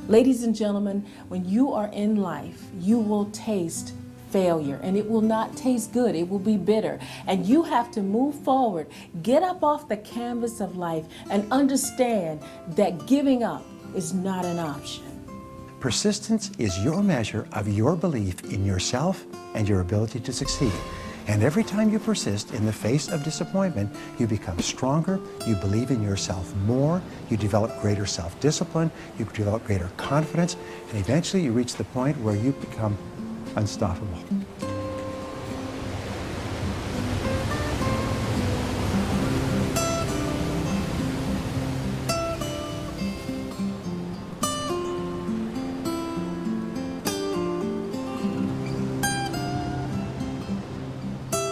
F: Ladies and gentlemen, when you are in life, you will taste failure, and it will not taste good. It will be bitter, and you have to move forward, get up off the canvas of life, and understand that giving up is not an option.
P: Persistence is your measure of your belief in yourself and your ability to succeed. And every time you persist in the face of disappointment, you become stronger, you believe in yourself more, you develop greater self-discipline, you develop greater confidence, and eventually you reach the point where you become unstoppable.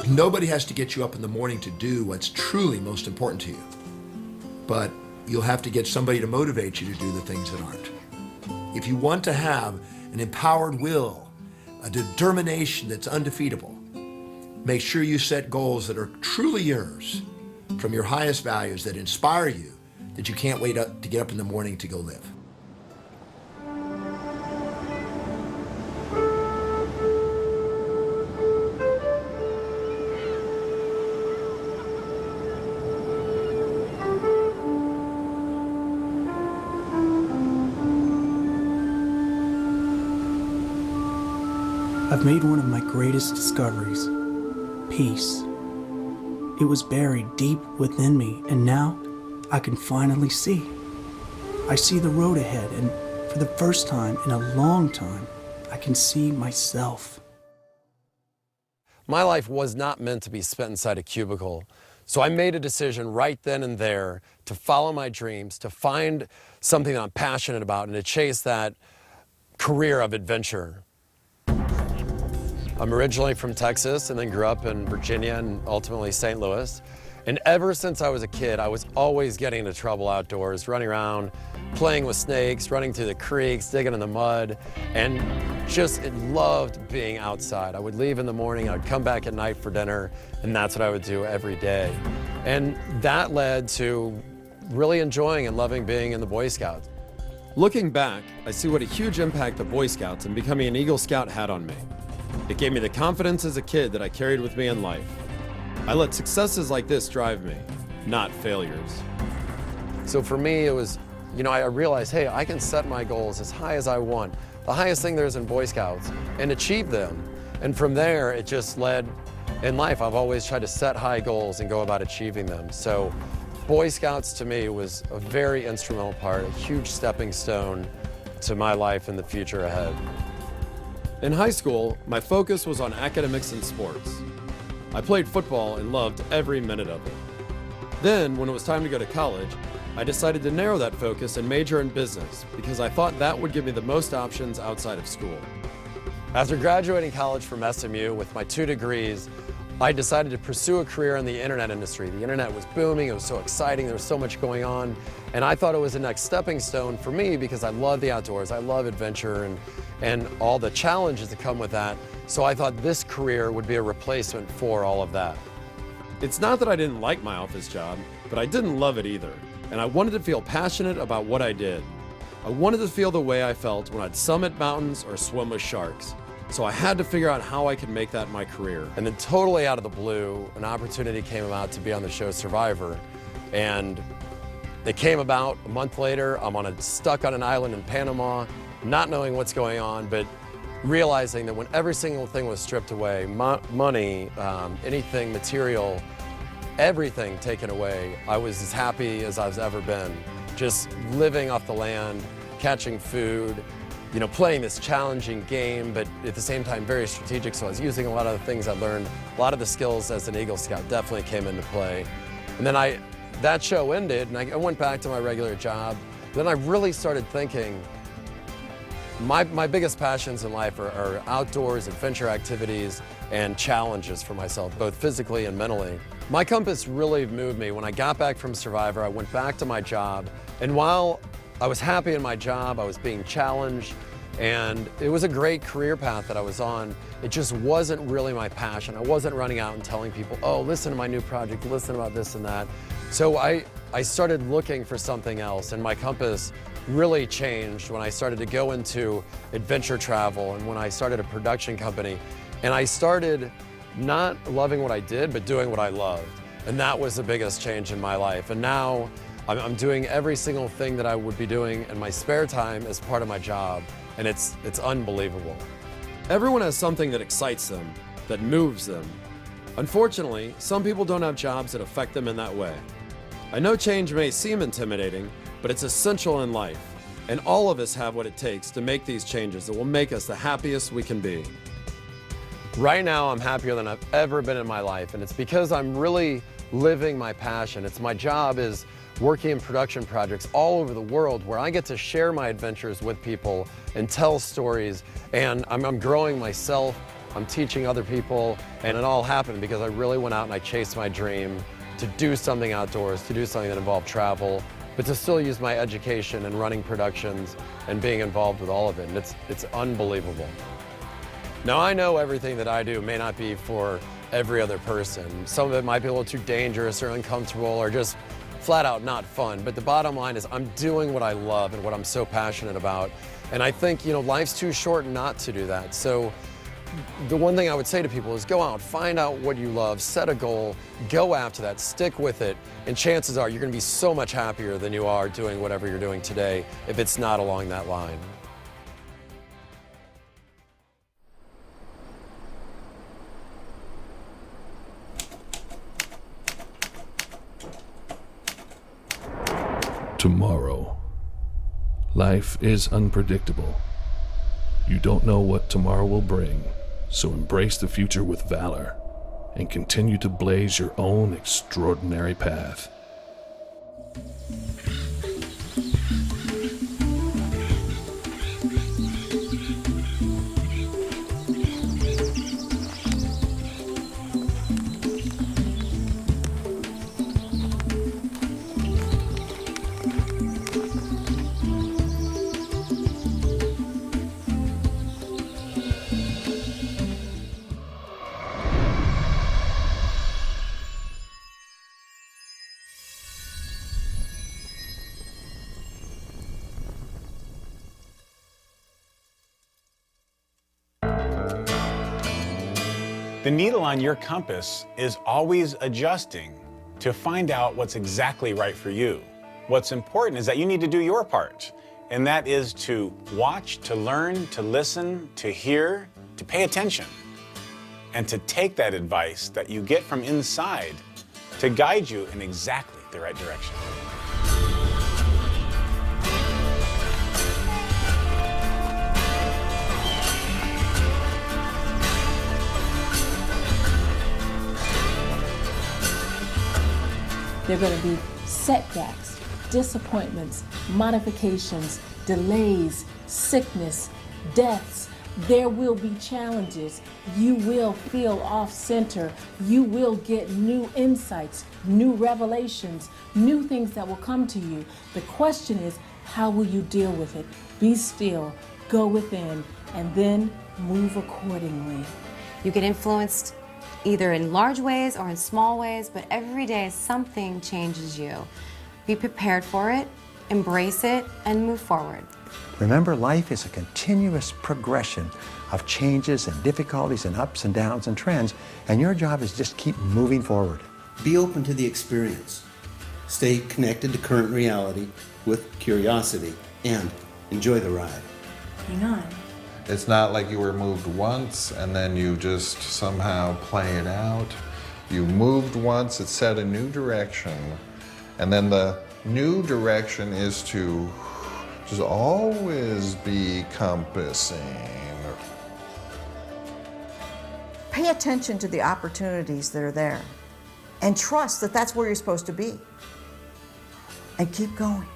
R: Nobody has to get you up in the morning to do what's truly most important to you. But you'll have to get somebody to motivate you to do the things that aren't. If you want to have an empowered will, a determination that's undefeatable, make sure you set goals that are truly yours, from your highest values that inspire you, that you can't wait to get up in the morning to go live.
X: I've made one of my greatest discoveries, peace. It was buried deep within me, and now I can finally see. I see the road ahead, and for the first time in a long time, I can see myself.
W: My life was not meant to be spent inside a cubicle, so I made a decision right then and there to follow my dreams, to find something that I'm passionate about, and to chase that career of adventure. I'm originally from Texas and then grew up in Virginia and ultimately St. Louis. And ever since I was a kid, I was always getting into trouble outdoors, running around, playing with snakes, running through the creeks, digging in the mud, and just loved being outside. I would leave in the morning, I'd come back at night for dinner, and that's what I would do every day. And that led to really enjoying and loving being in the Boy Scouts.
Y: Looking back, I see what a huge impact the Boy Scouts and becoming an Eagle Scout had on me. It gave me the confidence as a kid that I carried with me in life. I let successes like this drive me, not failures.
W: So for me, it was, I realized, hey, I can set my goals as high as I want, the highest thing there is in Boy Scouts, and achieve them. And from there, it just led, in life, I've always tried to set high goals and go about achieving them. So Boy Scouts to me was a very instrumental part, a huge stepping stone to my life and the future ahead.
Y: In high school, my focus was on academics and sports. I played football and loved every minute of it. Then, when it was time to go to college, I decided to narrow that focus and major in business because I thought that would give me the most options outside of school.
W: After graduating college from SMU with my 2 degrees, I decided to pursue a career in the internet industry. The internet was booming, it was so exciting, there was so much going on, and I thought it was the next stepping stone for me because I love the outdoors, I love adventure and all the challenges that come with that. So I thought this career would be a replacement for all of that.
Y: It's not that I didn't like my office job, but I didn't love it either, and I wanted to feel passionate about what I did. I wanted to feel the way I felt when I'd summit mountains or swim with sharks. So I had to figure out how I could make that my career.
W: And then totally out of the blue, an opportunity came about to be on the show Survivor. And it came about a month later. I'm stuck on an island in Panama, not knowing what's going on, but realizing that when every single thing was stripped away, money, anything material, everything taken away, I was as happy as I've ever been. Just living off the land, catching food, you know, playing this challenging game, but at the same time very strategic. So I was using a lot of the things I learned. A lot of the skills as an Eagle Scout definitely came into play. And then that show ended and I went back to my regular job. Then I really started thinking, my biggest passions in life are outdoors, adventure activities, and challenges for myself, both physically and mentally. My compass really moved me. When I got back from Survivor, I went back to my job, and while I was happy in my job, I was being challenged, and it was a great career path that I was on. It just wasn't really my passion. I wasn't running out and telling people, oh, listen to my new project, listen about this and that. So I started looking for something else, and my compass really changed when I started to go into adventure travel and when I started a production company. And I started not loving what I did, but doing what I loved. And that was the biggest change in my life. And now I'm doing every single thing that I would be doing in my spare time as part of my job. And it's unbelievable.
Y: Everyone has something that excites them, that moves them. Unfortunately, some people don't have jobs that affect them in that way. I know change may seem intimidating, but it's essential in life. And all of us have what it takes to make these changes that will make us the happiest we can be.
W: Right now, I'm happier than I've ever been in my life, and it's because I'm really living my passion. My job is working in production projects all over the world where I get to share my adventures with people and tell stories, and I'm growing myself, I'm teaching other people, and it all happened because I really went out and I chased my dream to do something outdoors, to do something that involved travel, but to still use my education and running productions and being involved with all of it, and it's unbelievable. Now, I know everything that I do may not be for every other person. Some of it might be a little too dangerous or uncomfortable or just flat out not fun. But the bottom line is I'm doing what I love and what I'm so passionate about. And I think, you know, life's too short not to do that. So the one thing I would say to people is go out, find out what you love, set a goal, go after that, stick with it. And chances are you're going to be so much happier than you are doing whatever you're doing today if it's not along that line.
A: Tomorrow. Life is unpredictable. You don't know what tomorrow will bring, so embrace the future with valor and continue to blaze your own extraordinary path.
U: The needle on your compass is always adjusting to find out what's exactly right for you. What's important is that you need to do your part, and that is to watch, to learn, to listen, to hear, to pay attention, and to take that advice that you get from inside to guide you in exactly the right direction.
F: There are going to be setbacks, disappointments, modifications, delays, sickness, deaths. There will be challenges. You will feel off center. You will get new insights, new revelations, new things that will come to you. The question is, how will you deal with it? Be still, go within, and then move accordingly.
I: You get influenced either in large ways or in small ways, but every day something changes you. Be prepared for it, embrace it, and move forward.
P: Remember, life is a continuous progression of changes and difficulties and ups and downs and trends, and your job is just keep moving forward.
G: Be open to the experience. Stay connected to current reality with curiosity, and enjoy the ride.
I: Hang on.
J: It's not like you were moved once and then you just somehow play it out. You moved once, it set a new direction, and then the new direction is to just always be compassing.
L: Pay attention to the opportunities that are there and trust that that's where you're supposed to be. And keep going.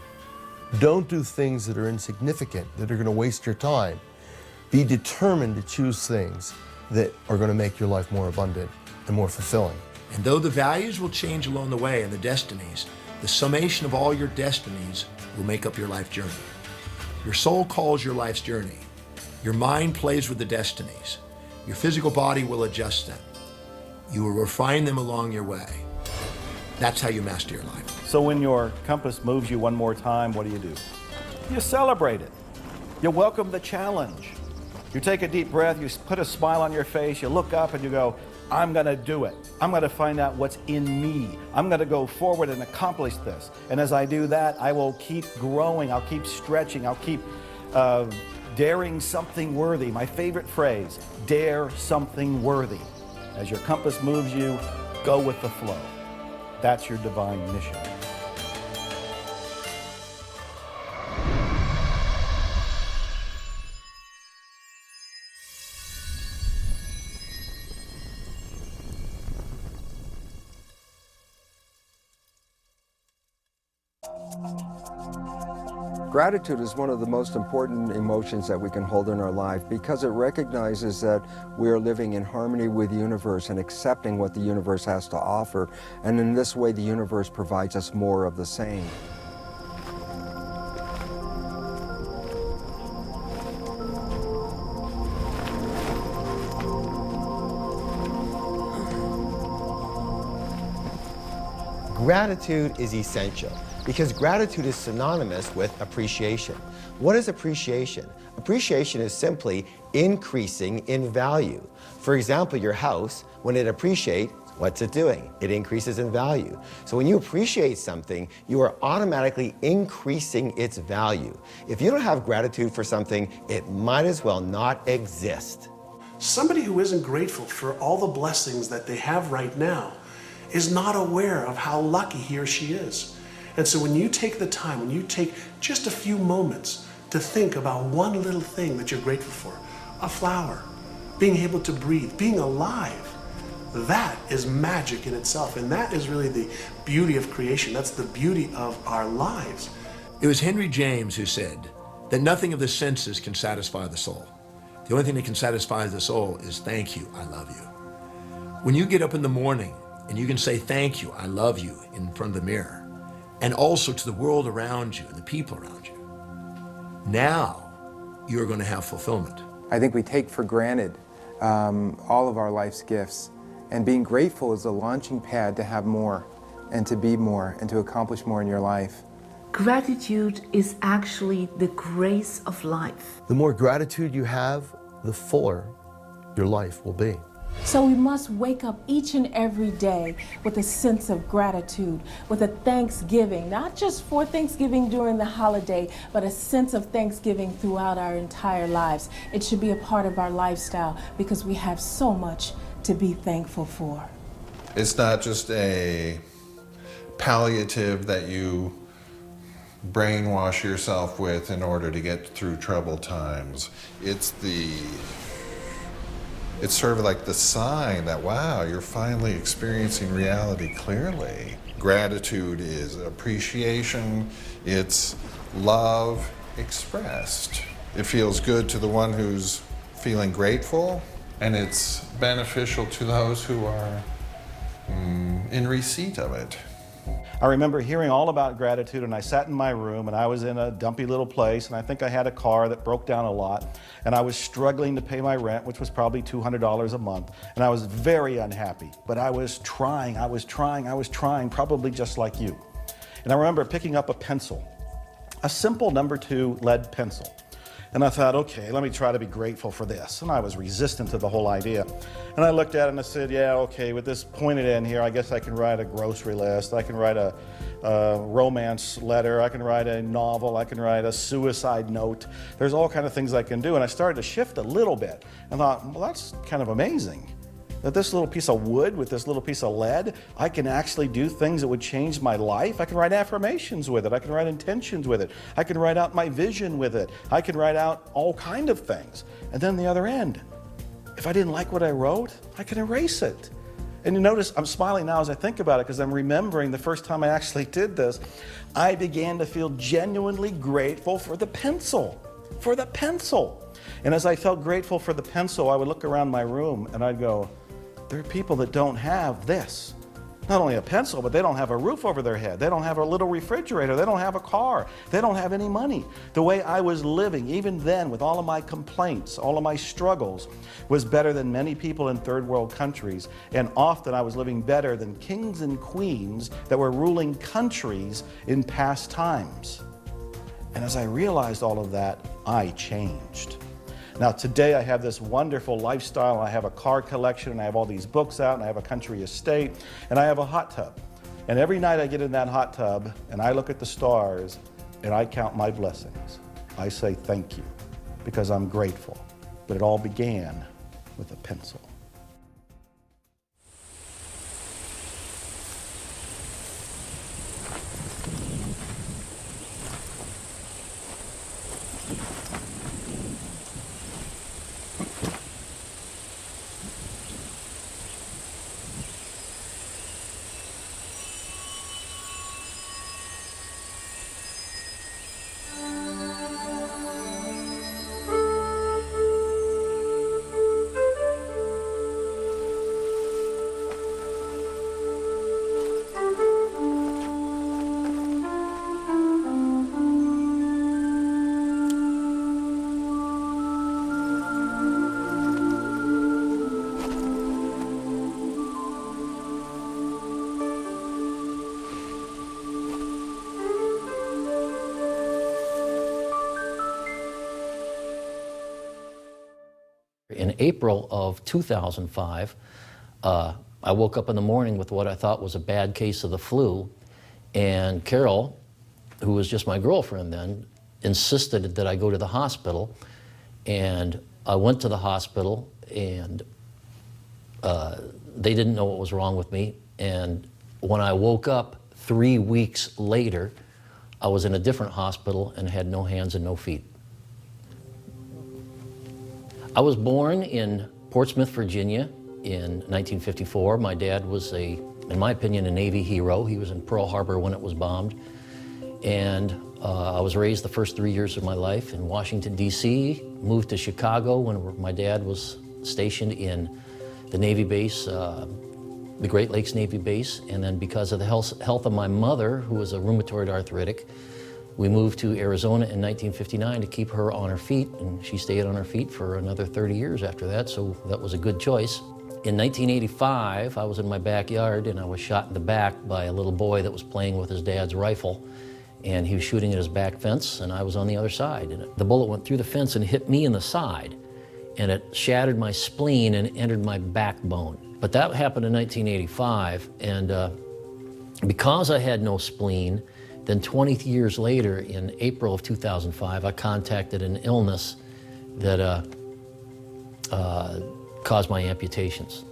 K: Don't do things that are insignificant, that are going to waste your time. Be determined to choose things that are going to make your life more abundant and more fulfilling.
R: And though the values will change along the way and the destinies, the summation of all your destinies will make up your life journey. Your soul calls your life's journey. Your mind plays with the destinies. Your physical body will adjust them. You will refine them along your way. That's how you master your life.
C: So when your compass moves you one more time, what do? You celebrate it. You welcome the challenge. You take a deep breath, you put a smile on your face, you look up and you go, I'm gonna do it. I'm gonna find out what's in me. I'm gonna go forward and accomplish this. And as I do that, I will keep growing, I'll keep stretching, I'll keep daring something worthy. My favorite phrase, dare something worthy. As your compass moves you, go with the flow. That's your divine mission.
B: Gratitude is one of the most important emotions that we can hold in our life because it recognizes that we are living in harmony with the universe and accepting what the universe has to offer. And in this way, the universe provides us more of the same.
N: Gratitude is essential because gratitude is synonymous with appreciation. What is appreciation? Appreciation is simply increasing in value. For example, your house, when it appreciates, what's it doing? It increases in value. So when you appreciate something, you are automatically increasing its value. If you don't have gratitude for something, it might as well not exist.
H: Somebody who isn't grateful for all the blessings that they have right now is not aware of how lucky he or she is. And so when you take the time, when you take just a few moments to think about one little thing that you're grateful for, a flower, being able to breathe, being alive, that is magic in itself. And that is really the beauty of creation. That's the beauty of our lives.
R: It was Henry James who said that nothing of the senses can satisfy the soul. The only thing that can satisfy the soul is thank you, I love you. When you get up in the morning and you can say thank you, I love you in front of the mirror, and also to the world around you and the people around you, now you're going to have fulfillment.
Q: I think we take for granted all of our life's gifts, and being grateful is a launching pad to have more and to be more and to accomplish more in your life.
T: Gratitude is actually the grace of life.
K: The more gratitude you have, the fuller your life will be.
F: So we must wake up each and every day with a sense of gratitude, with a thanksgiving, not just for Thanksgiving during the holiday, but a sense of thanksgiving throughout our entire lives. It should be a part of our lifestyle because we have so much to be thankful for.
J: It's not just a palliative that you brainwash yourself with in order to get through troubled times. It's the It's sort of like the sign that, wow, you're finally experiencing reality clearly. Gratitude is appreciation, it's love expressed. It feels good to the one who's feeling grateful, and it's beneficial to those who are in receipt of it.
C: I remember hearing all about gratitude, and I sat in my room, and I was in a dumpy little place, and I think I had a car that broke down a lot, and I was struggling to pay my rent, which was probably $200 a month, and I was very unhappy. But I was trying, probably just like you. And I remember picking up a pencil, a simple number 2 lead pencil. And I thought, okay, let me try to be grateful for this. And I was resistant to the whole idea. And I looked at it and I said, yeah, okay, with this pointed end here, I guess I can write a grocery list, I can write a romance letter, I can write a novel, I can write a suicide note. There's all kinds of things I can do. And I started to shift a little bit and thought, well, that's kind of amazing. That this little piece of wood with this little piece of lead, I can actually do things that would change my life. I can write affirmations with it. I can write intentions with it. I can write out my vision with it. I can write out all kinds of things. And then the other end, if I didn't like what I wrote, I can erase it. And you notice I'm smiling now as I think about it because I'm remembering the first time I actually did this, I began to feel genuinely grateful for the pencil, And as I felt grateful for the pencil, I would look around my room and I'd go, there are people that don't have this. Not only a pencil, but they don't have a roof over their head. They don't have a little refrigerator. They don't have a car. They don't have any money. The way I was living, even then, with all of my complaints, all of my struggles, was better than many people in third world countries. And often I was living better than kings and queens that were ruling countries in past times. And as I realized all of that, I changed. Now today I have this wonderful lifestyle, and I have a car collection, and I have all these books out, and I have a country estate, and I have a hot tub. And every night I get in that hot tub and I look at the stars and I count my blessings. I say thank you because I'm grateful. But it all began with a pencil.
D: In April of 2005, I woke up in the morning with what I thought was a bad case of the flu, and Carol, who was just my girlfriend then, insisted that I go to the hospital, and I went to the hospital, and they didn't know what was wrong with me, and when I woke up 3 weeks later, I was in a different hospital and had no hands and no feet. I was born in Portsmouth, Virginia in 1954. My dad was in my opinion, a Navy hero. He was in Pearl Harbor when it was bombed. And I was raised the first 3 years of my life in Washington, D.C., moved to Chicago when my dad was stationed in the Navy base, the Great Lakes Navy base. And then because of the health of my mother, who was a rheumatoid arthritic, we moved to Arizona in 1959 to keep her on her feet, and she stayed on her feet for another 30 years after that, so that was a good choice. In 1985, I was in my backyard and I was shot in the back by a little boy that was playing with his dad's rifle, and he was shooting at his back fence, and I was on the other side. And the bullet went through the fence and hit me in the side, and it shattered my spleen and entered my backbone. But that happened in 1985, and because I had no spleen, then 20 years later, in April of 2005, I contacted an illness that caused my amputations.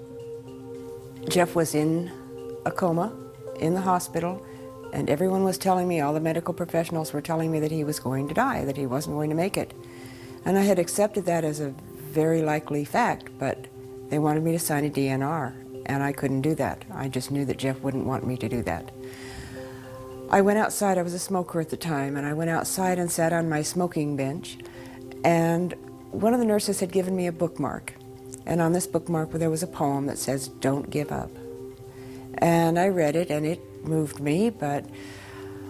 E: Jeff was in a coma in the hospital, and everyone was telling me, all the medical professionals were telling me that he was going to die, that he wasn't going to make it. And I had accepted that as a very likely fact, but They wanted me to sign a DNR, and I couldn't do that. I just knew that Jeff wouldn't want me to do that. I went outside. I was a smoker at the time, and I went outside and sat on my smoking bench, and one of the nurses had given me a bookmark, and on this bookmark there was a poem that says, "Don't give up." And I read it, and it moved me, but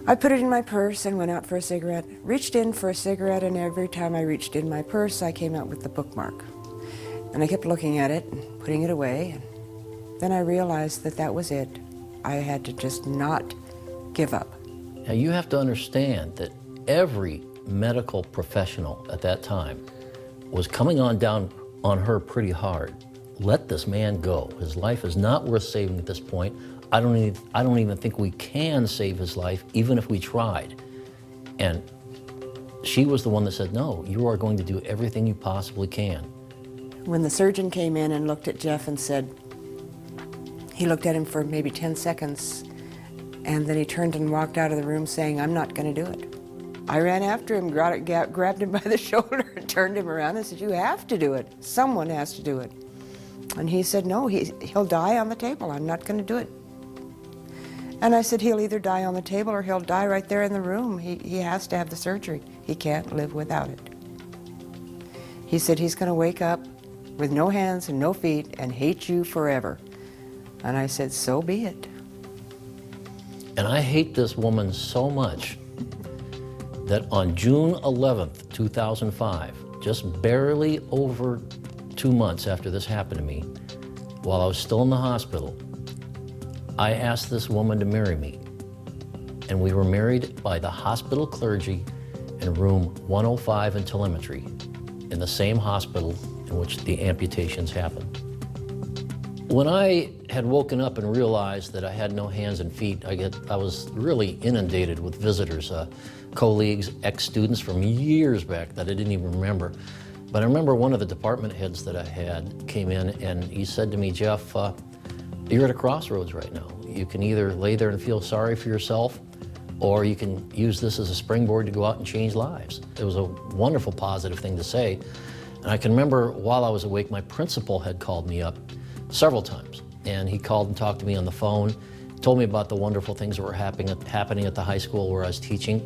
E: I put it in my purse and went out for a cigarette, reached in for a cigarette, and every time I reached in my purse, I came out with the bookmark. And I kept looking at it and putting it away, and then I realized that that was it. I had to just not give up.
D: Now you have to understand that every medical professional at that time was coming on down on her pretty hard. Let this man go. His life is not worth saving at this point. I don't even think we can save his life, even if we tried. And she was the one that said, no, you are going to do everything you possibly can.
E: When the surgeon came in and looked at Jeff and said, he looked at him for maybe 10 seconds, and then he turned and walked out of the room saying, I'm not going to do it. I ran after him, grabbed him by the shoulder and turned him around and said, you have to do it. Someone has to do it. And he said, no, he'll die on the table. I'm not going to do it. And I said, he'll either die on the table or he'll die right there in the room. He has to have the surgery. He can't live without it. He said he's going to wake up with no hands and no feet and hate you forever. And I said, so be it.
D: And I hate this woman so much that on June 11th, 2005, just barely over 2 months after this happened to me, while I was still in the hospital, I asked this woman to marry me. And we were married by the hospital clergy in room 105 in telemetry, in the same hospital in which the amputations happened. When I had woken up and realized that I had no hands and feet, I was really inundated with visitors, colleagues, ex-students from years back that I didn't even remember. But I remember one of the department heads that I had came in and he said to me, Jeff, you're at a crossroads right now. You can either lay there and feel sorry for yourself, or you can use this as a springboard to go out and change lives. It was a wonderful, positive thing to say. And I can remember while I was awake, my principal had called me up several times. And he called and talked to me on the phone, told me about the wonderful things that were happening at the high school where I was teaching.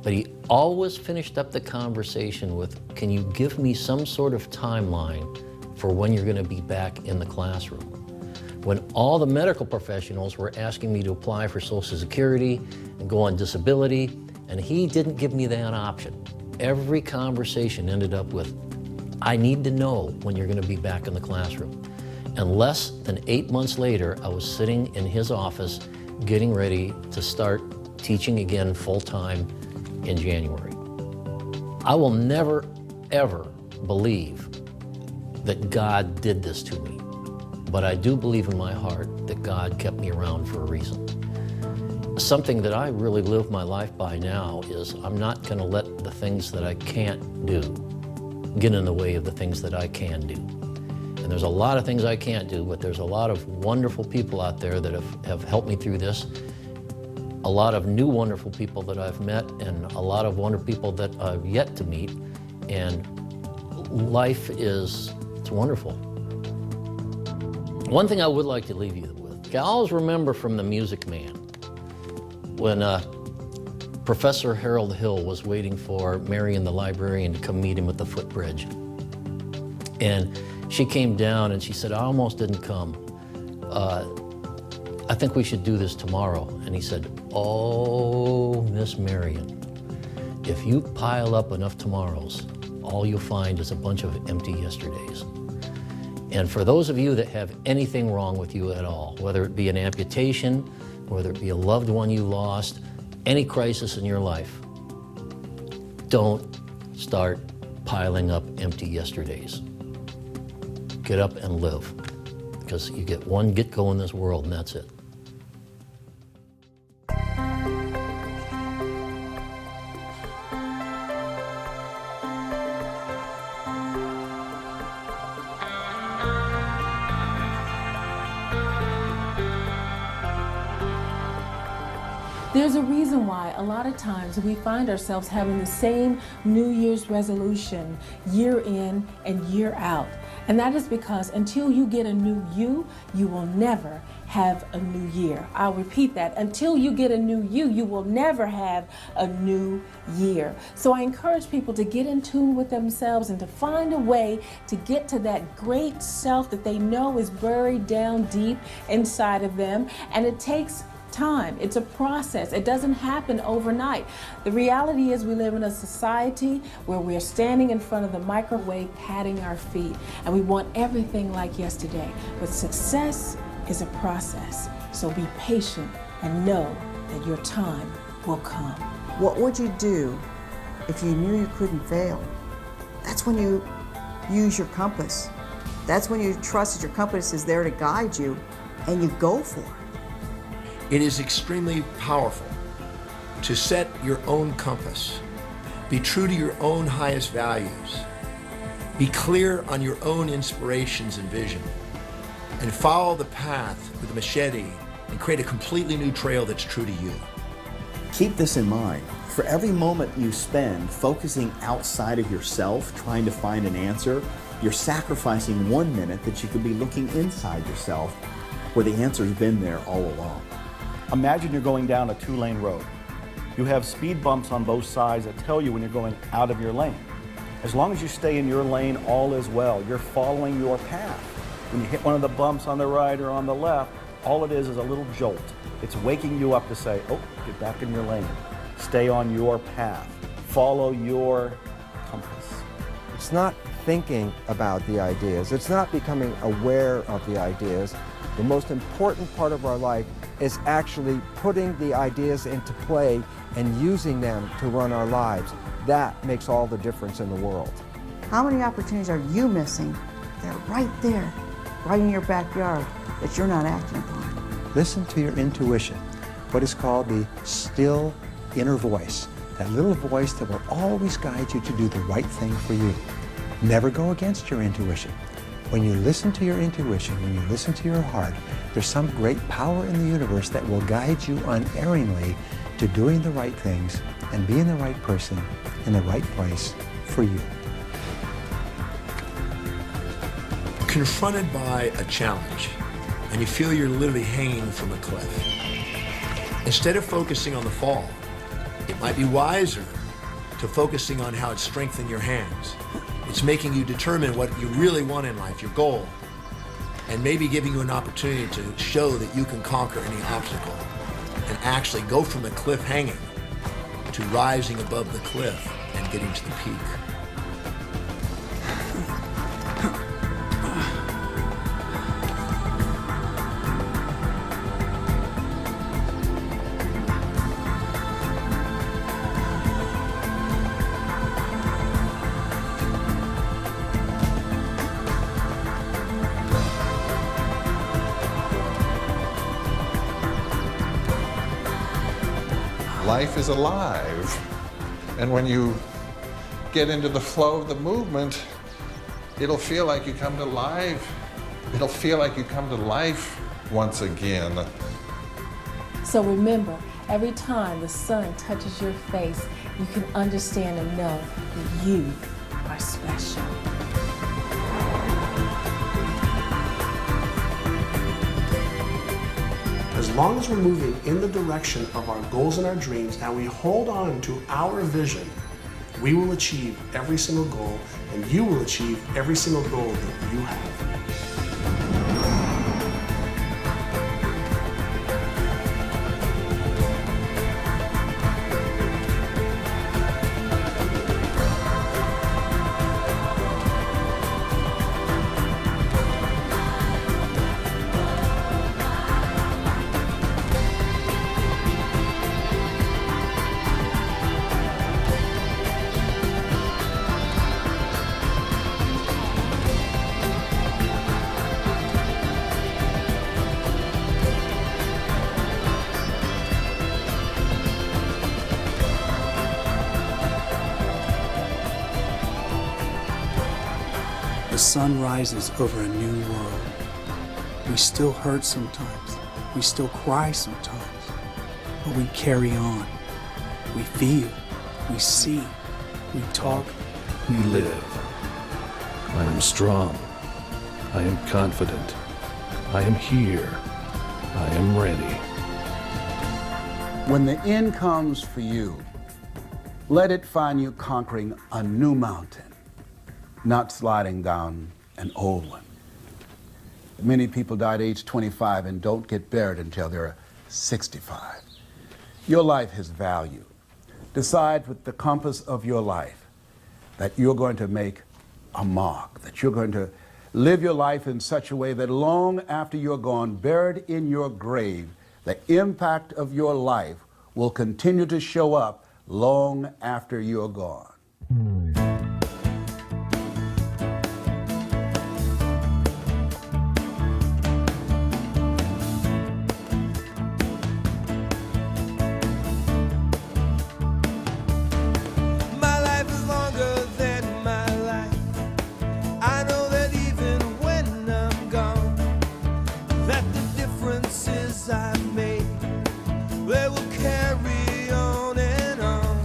D: But he always finished up the conversation with, can you give me some sort of timeline for when you're going to be back in the classroom? When all the medical professionals were asking me to apply for Social Security and go on disability, and he didn't give me that option. Every conversation ended up with, I need to know when you're going to be back in the classroom. And less than 8 months later, I was sitting in his office getting ready to start teaching again full-time in January. I will never, ever believe that God did this to me, but I do believe in my heart that God kept me around for a reason. Something that I really live my life by now is I'm not going to let the things that I can't do get in the way of the things that I can do. And there's a lot of things I can't do, but there's a lot of wonderful people out there that have helped me through this. A lot of new wonderful people that I've met, and a lot of wonderful people that I've yet to meet. And life it's wonderful. One thing I would like to leave you with, I always remember from The Music Man, when Professor Harold Hill was waiting for Marion the librarian to come meet him at the footbridge. And she came down and she said, I almost didn't come. I think we should do this tomorrow. And he said, oh, Miss Marion, if you pile up enough tomorrows, all you'll find is a bunch of empty yesterdays. And for those of you that have anything wrong with you at all, whether it be an amputation, whether it be a loved one you lost, any crisis in your life, don't start piling up empty yesterdays. Get up and live, because you get one get-go in this world, and that's it.
F: There's a reason why a lot of times we find ourselves having the same New Year's resolution year in and year out. And that is because until you get a new you, you will never have a new year. I'll repeat that. Until you get a new you, you will never have a new year. So I encourage people to get in tune with themselves and to find a way to get to that great self that they know is buried down deep inside of them. And it takes time. It's a process. It doesn't happen overnight. The reality is we live in a society where we're standing in front of the microwave patting our feet, and we want everything like yesterday. But success is a process. So be patient and know that your time will come.
L: What would you do if you knew you couldn't fail? That's when you use your compass. That's when you trust that your compass is there to guide you and you go for it.
R: It is extremely powerful to set your own compass, be true to your own highest values, be clear on your own inspirations and vision, and follow the path with a machete and create a completely new trail that's true to you.
M: Keep this in mind. For every moment you spend focusing outside of yourself, trying to find an answer, you're sacrificing 1 minute that you could be looking inside yourself where the answer's been there all along.
C: Imagine you're going down a 2-lane road. You have speed bumps on both sides that tell you when you're going out of your lane. As long as you stay in your lane, all is well. You're following your path. When you hit one of the bumps on the right or on the left, all it is a little jolt. It's waking you up to say, oh, get back in your lane. Stay on your path. Follow your compass.
B: It's not thinking about the ideas. It's not becoming aware of the ideas. The most important part of our life is actually putting the ideas into play and using them to run our lives. That makes all the difference in the world.
L: How many opportunities are you missing? They're right there, right in your backyard, that you're not acting upon.
P: Listen to your intuition, what is called the still inner voice, that little voice that will always guide you to do the right thing for you. Never go against your intuition. When you listen to your intuition, when you listen to your heart, there's some great power in the universe that will guide you unerringly to doing the right things and being the right person in the right place for you.
R: Confronted by a challenge, and you feel you're literally hanging from a cliff. Instead of focusing on the fall, it might be wiser to focusing on how it's strengthened your hands. It's making you determine what you really want in life, your goal, and maybe giving you an opportunity to show that you can conquer any obstacle and actually go from the cliff hanging to rising above the cliff and getting to the peak.
J: Life is alive. And when you get into the flow of the movement, it'll feel like you come to life. It'll feel like you come to life once again.
F: So remember, every time the sun touches your face, you can understand and know that you are special.
H: As long as we're moving in the direction of our goals and our dreams and we hold on to our vision, we will achieve every single goal and you will achieve every single goal that you have.
O: The sun rises over a new world. We still hurt sometimes. We still cry sometimes. but we carry on. We feel, we see, we talk,
A: We live. I am strong. I am confident. I am here. I am ready.
S: When the end comes for you, let it find you conquering a new mountain, not sliding down an old one. Many people die at age 25 and don't get buried until they're 65. Your life has value. Decide with the compass of your life that you're going to make a mark, that you're going to live your life in such a way that long after you're gone, buried in your grave, the impact of your life will continue to show up long after you're gone.
V: My life is longer than my life. I know that even when I'm gone, that the differences I made, they will carry on and on.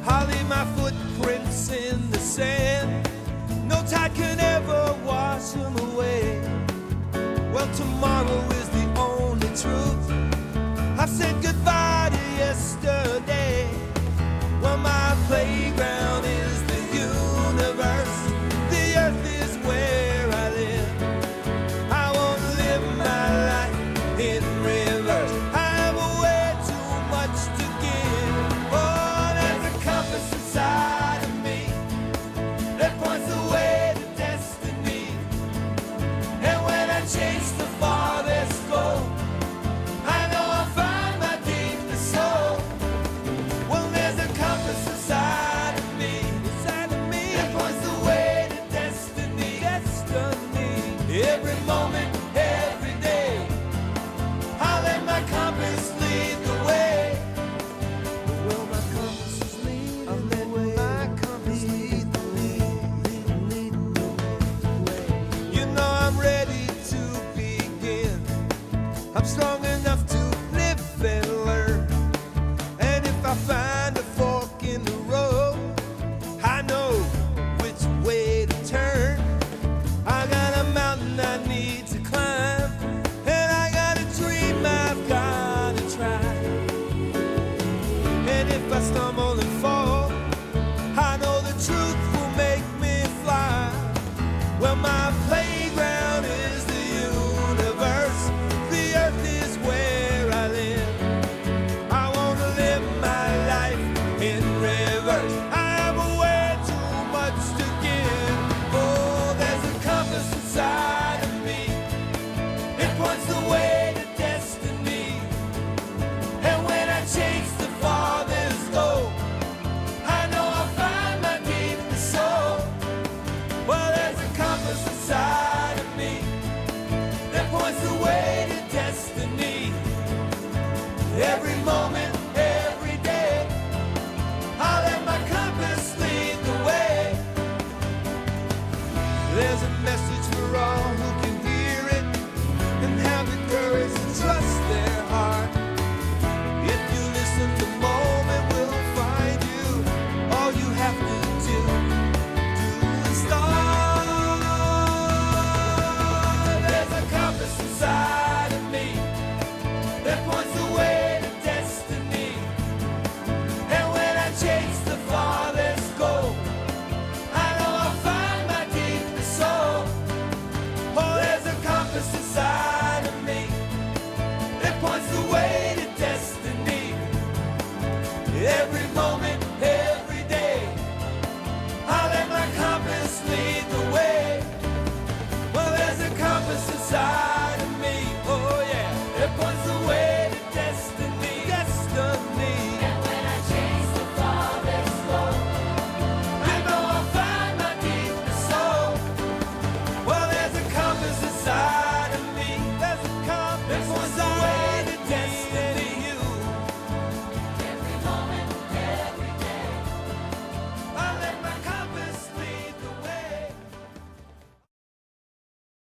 V: I'll leave my footprints in the sand. No tide can ever wash them away. Well, tomorrow is the only truth. I've said goodbye to yesterday. Well, my playground